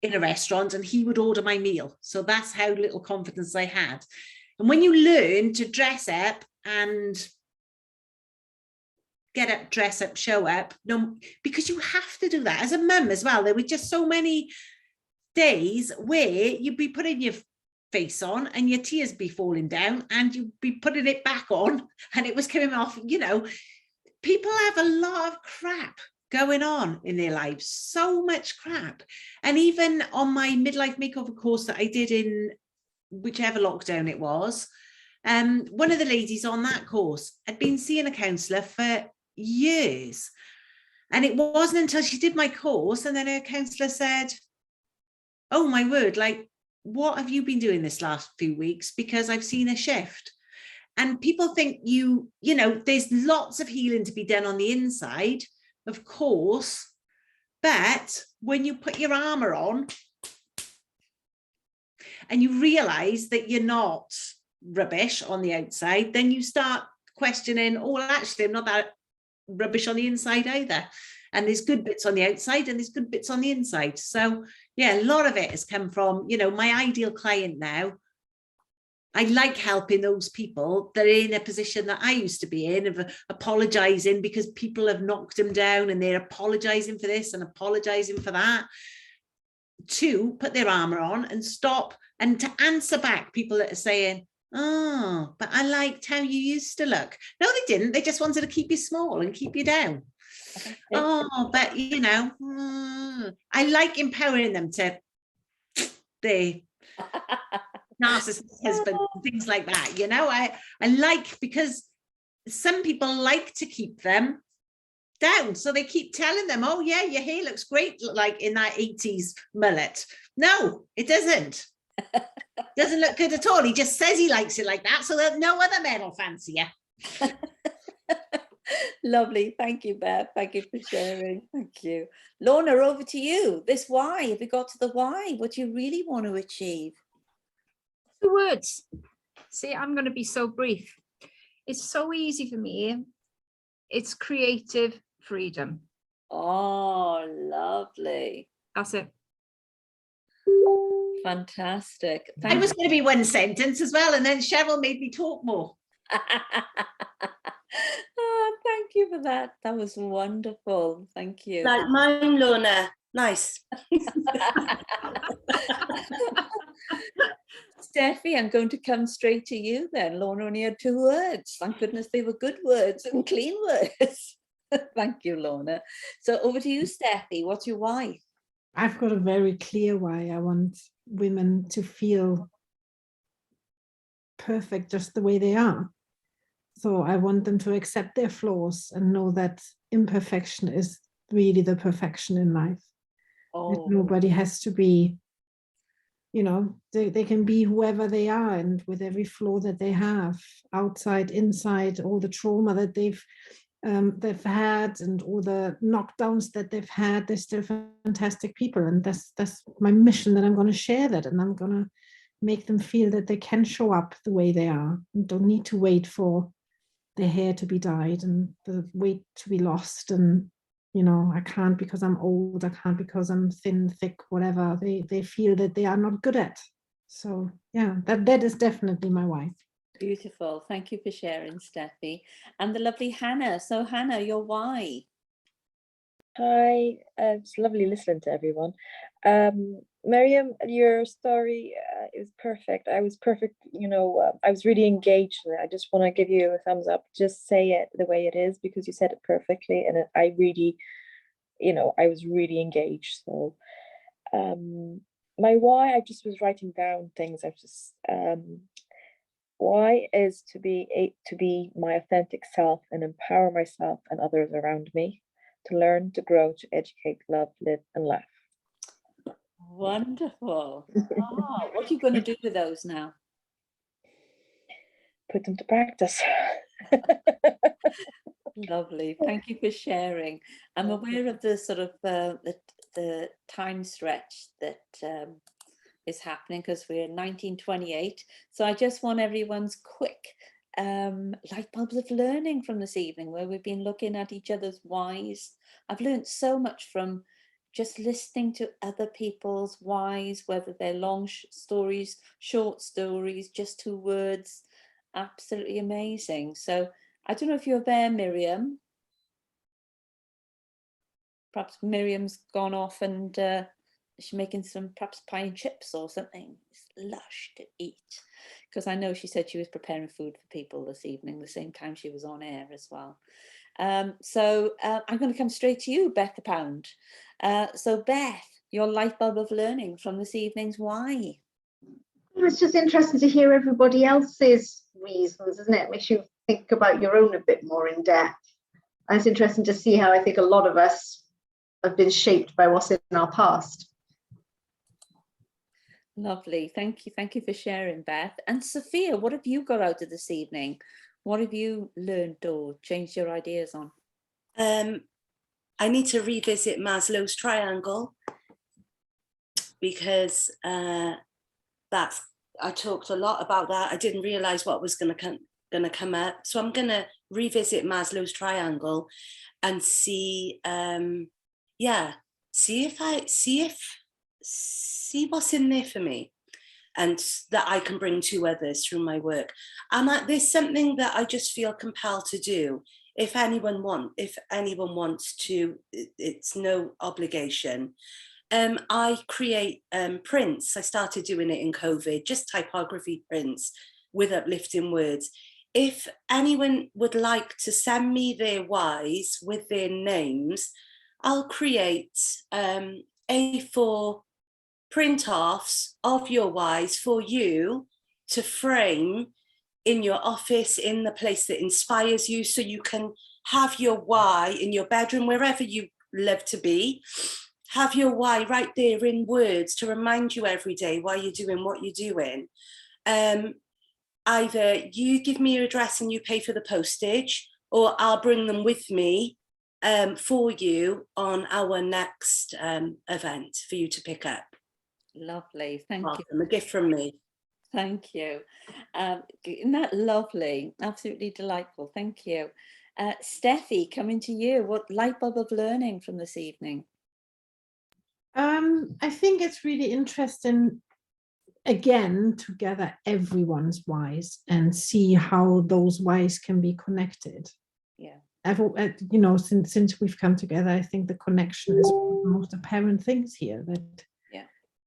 in a restaurant and he would order my meal. So that's how little confidence I had. And when you learn to dress up and get up, dress up, show up, no, because you have to do that as a mum as well. There were just so many days where you'd be putting your face on and your tears be falling down and you'd be putting it back on and it was coming off. You know, people have a lot of crap going on in their lives, so much crap. And even on my midlife makeover course that I did in whichever lockdown it was, one of the ladies on that course had been seeing a counsellor for years, and it wasn't until she did my course and then her counsellor said, oh my word, like, what have you been doing this last few weeks? Because I've seen a shift. And people think you know, there's lots of healing to be done on the inside, of course. But when you put your armor on and you realize that you're not rubbish on the outside, then you start questioning, oh, well, actually, I'm not that rubbish on the inside either. And there's good bits on the outside and there's good bits on the inside. So yeah, a lot of it has come from, you know, my ideal client now. I like helping those people that are in a position that I used to be in, of apologizing because people have knocked them down and they're apologizing for this and apologizing for that, to put their armor on and stop, and to answer back people that are saying, oh, but I liked how you used to look. No, they didn't. They just wanted to keep you small and keep you down. Okay. Oh, but you know, I like empowering them to the narcissist husband, things like that. You know, I like, because some people like to keep them down, so they keep telling them, oh yeah, your hair looks great, like in that 80s mullet. No, it doesn't. Doesn't look good at all. He just says he likes it like that so that no other men will fancy you. Lovely. Thank you, Beth. Thank you for sharing. Thank you. Lorna, over to you. This why. Have you got to the why? What do you really want to achieve? The words. See, I'm going to be so brief. It's so easy for me. It's creative freedom. Oh, lovely. That's it. Fantastic. I was going to be one sentence as well, and then Cheryl made me talk more. Oh, thank you for that. That was wonderful. Thank you. Like mine, Lorna. Nice. Steffi, I'm going to come straight to you then. Lorna only had 2 words. Thank goodness they were good words and clean words. Thank you, Lorna. So over to you, Steffi. What's your why? I've got a very clear why. I want women to feel perfect just the way they are. So I want them to accept their flaws and know that imperfection is really the perfection in life. Oh. Nobody has to be, you know, they can be whoever they are, and with every flaw that they have, outside, inside, all the trauma that they've had and all the knockdowns that they've had, they're still fantastic people. And that's my mission, that I'm going to share that, and I'm going to make them feel that they can show up the way they are and don't need to wait for their hair to be dyed and the weight to be lost, and you know, I can't because I'm old, I can't because I'm thin, thick, whatever they feel that they are not good at. So yeah, that is definitely my why. Beautiful. Thank you for sharing, Steffi. And the lovely Hannah. So Hannah, your why? Hi, it's lovely listening to everyone. Miriam, your story is perfect. I was perfect, you know, I was really engaged in it. I just want to give you a thumbs up. Just say it the way it is, because you said it perfectly, and I really, you know, I was really engaged. So my why, I just was writing down things. I was just why is to be my authentic self and empower myself and others around me, to learn, to grow, to educate, love, live, and laugh. Wonderful. Oh, what are you going to do with those now? Put them to practice. Lovely. Thank you for sharing. I'm aware of the sort of the time stretch that is happening, because we're in 1928. So I just want everyone's quick light bulbs of learning from this evening, where we've been looking at each other's whys. I've learned so much from just listening to other people's whys, whether they're long stories, short stories, just 2 words. Absolutely amazing. So I don't know if you're there, Miriam. Perhaps Miriam's gone off and she's making some perhaps pie and chips or something. It's lush to eat. Because I know she said she was preparing food for people this evening, the same time she was on air as well. So I'm going to come straight to you, Beth the Pound. So Beth, your light bulb of learning from this evening's why? It's just interesting to hear everybody else's reasons, isn't it? Makes you think about your own a bit more in depth. And it's interesting to see how I think a lot of us have been shaped by what's in our past. Lovely. Thank you for sharing, Beth. And Sophia, what have you got out of this evening? What have you learned or changed your ideas on? I need to revisit Maslow's triangle, because I talked a lot about that. I didn't realize what was going to come up. So I'm going to revisit Maslow's triangle and see what's in there for me, and that I can bring to others through my work. And there's something that I just feel compelled to do. If anyone wants to, it's no obligation. I create prints. I started doing it in COVID, just typography prints with uplifting words. If anyone would like to send me their whys with their names, I'll create A4 print-offs of your whys for you to frame in your office, in the place that inspires you, so you can have your why in your bedroom, wherever you love to be. Have your why right there in words to remind you every day why you're doing what you're doing. Either you give me your address and you pay for the postage, or I'll bring them with me for you on our next event for you to pick up. Lovely. Thank you. A gift from me. Thank you. Isn't that lovely? Absolutely delightful. Thank you. Steffi, coming to you. What light bulb of learning from this evening? I think it's really interesting, again, to gather everyone's whys and see how those whys can be connected. Yeah. Since we've come together, I think the connection is one of the most apparent things here, that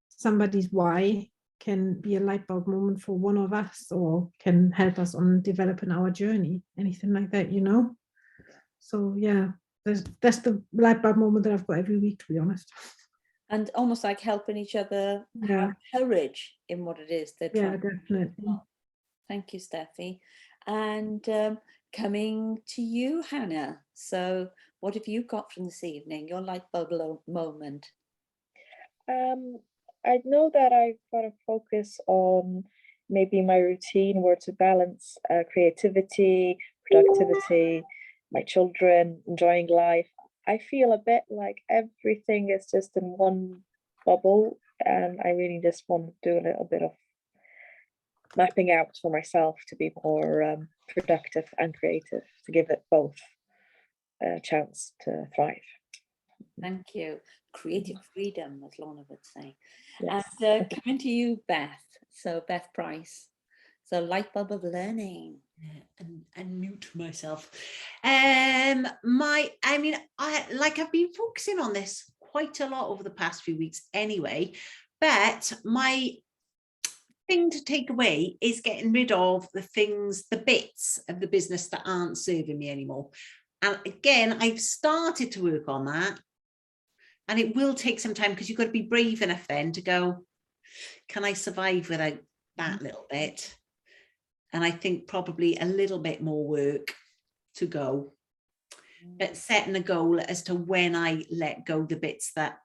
somebody's why can be a light bulb moment for one of us, or can help us on developing our journey, anything like that, So yeah, that's the light bulb moment that I've got every week, to be honest. And almost like helping each other have courage in what it is they're trying. Yeah, definitely. Thank you, Steffi. And coming to you, Hannah. So what have you got from this evening, your light bulb moment? I know that I've got to focus on maybe my routine, where to balance creativity, productivity, my children, enjoying life. I feel a bit like everything is just in one bubble, and I really just want to do a little bit of mapping out for myself to be more productive and creative, to give it both a chance to thrive. Thank you. Creative freedom, as Lorna would say. Yes. And coming to you, Beth. So Beth Price. So light bulb of learning. And mute myself. I've been focusing on this quite a lot over the past few weeks anyway, but my thing to take away is getting rid of the bits of the business that aren't serving me anymore. And again, I've started to work on that, and it will take some time, because you've got to be brave enough then to go, can I survive without that little bit? And I think probably a little bit more work to go, but setting a goal as to when I let go the bits that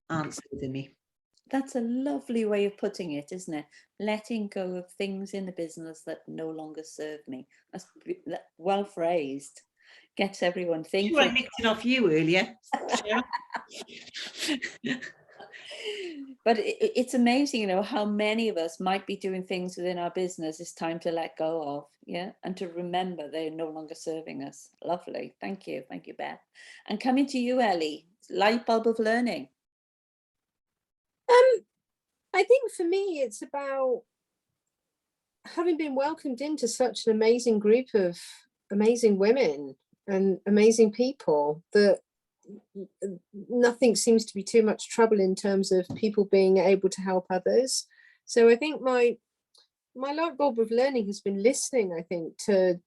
aren't serving me. That's a lovely way of putting it, isn't it? Letting go of things in the business that no longer serve me. That's well phrased. Gets everyone thinking. Sure, I nicked it off you earlier, Cheryl. But it's amazing, how many of us might be doing things within our business it's time to let go of, and to remember they're no longer serving us. Lovely. Thank you, Beth. And coming to you, Ellie, light bulb of learning. I think for me, it's about having been welcomed into such an amazing group of amazing women and amazing people, that nothing seems to be too much trouble in terms of people being able to help others. So I think my light bulb of learning has been listening, I think, to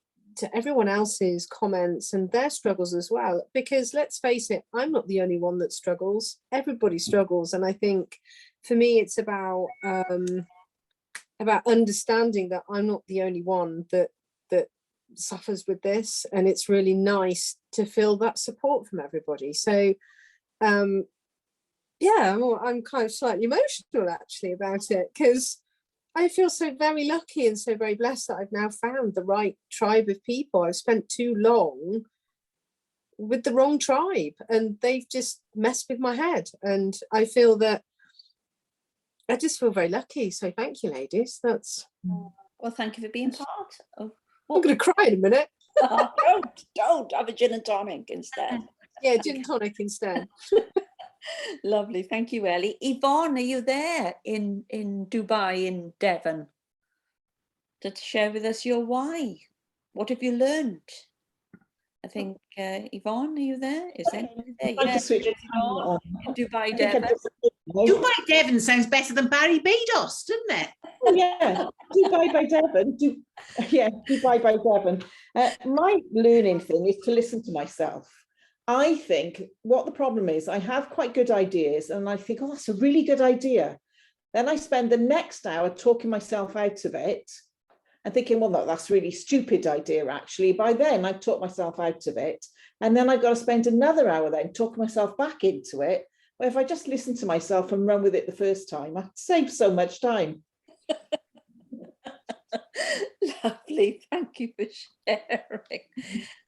everyone else's comments and their struggles as well, because let's face it, I'm not the only one that struggles. Everybody struggles. And I think for me, it's about understanding that I'm not the only one that suffers with this, and it's really nice to feel that support from everybody. So yeah, well, I'm kind of slightly emotional actually about it, because I feel so very lucky and so very blessed that I've now found the right tribe of people. I've spent too long with the wrong tribe and they've just messed with my head. And I feel that I just feel very lucky. So thank you, ladies. That's. Well, thank you for being part of. I'm going to cry in a minute. Don't have a gin and tonic instead. Yeah, gin and tonic instead. Lovely, thank you, Ellie. Yvonne, are you there in Dubai, in Devon, to share with us your why? What have you learned? I think Yvonne, are you there? Is anybody there? I'd like Yeah, to switch there's the camera Yvonne on. in Dubai, I think I Devon. Dubai Devon sounds better than Barry Bedos, doesn't it? Oh, yeah, Dubai by Devon. Yeah, Dubai by Devon. My learning thing is to listen to myself. I think what the problem is, I have quite good ideas and I think, oh, that's a really good idea. Then I spend the next hour talking myself out of it and thinking, well, no, that's a really stupid idea, actually. By then I've talked myself out of it. And then I've got to spend another hour then talking myself back into it. Where if I just listen to myself and run with it the first time, I'd save so much time. Lovely, thank you for sharing.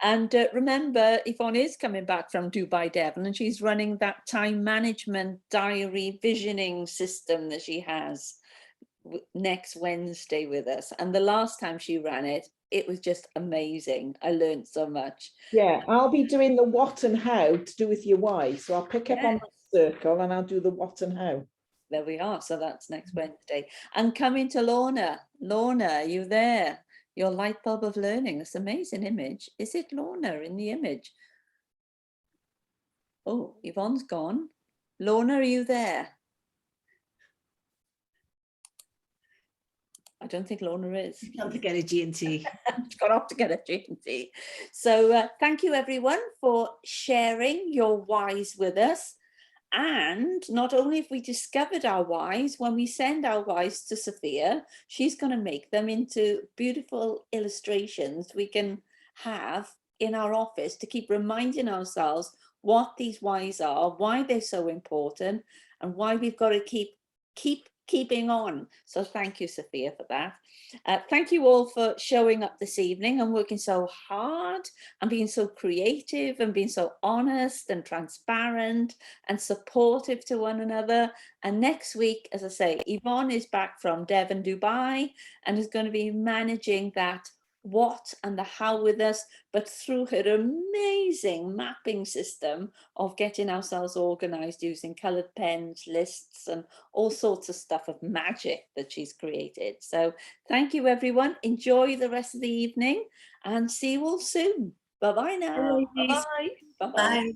And remember, Yvonne is coming back from Dubai, Devon, and she's running that time management diary visioning system that she has next Wednesday with us. And the last time she ran it, it was just amazing. I learned so much. Yeah, I'll be doing the what and how to do with your why. So I'll pick up on my circle and I'll do the what and how. There we are. So that's next Wednesday. And coming to Lorna. Lorna, are you there? Your light bulb of learning. This amazing image. Is it Lorna in the image? Oh, Yvonne's gone. Lorna, are you there? I don't think Lorna is. Gone to get a G&T. She's gone off to get a G&T. So thank you everyone for sharing your whys with us. And not only have we discovered our whys, when we send our whys to Sophia, she's going to make them into beautiful illustrations we can have in our office to keep reminding ourselves what these whys are, why they're so important, and why we've got to keeping on. So thank you, Sophia, for that. Thank you all for showing up this evening and working so hard and being so creative and being so honest and transparent and supportive to one another. And next week, as I say, Yvonne is back from Devon, Dubai, and is going to be managing that what and the how with us, but through her amazing mapping system of getting ourselves organized using colored pens, lists, and all sorts of stuff of magic that she's created. So thank you, everyone. Enjoy the rest of the evening and see you all soon. Bye-bye now. Bye-bye. Bye-bye. Bye.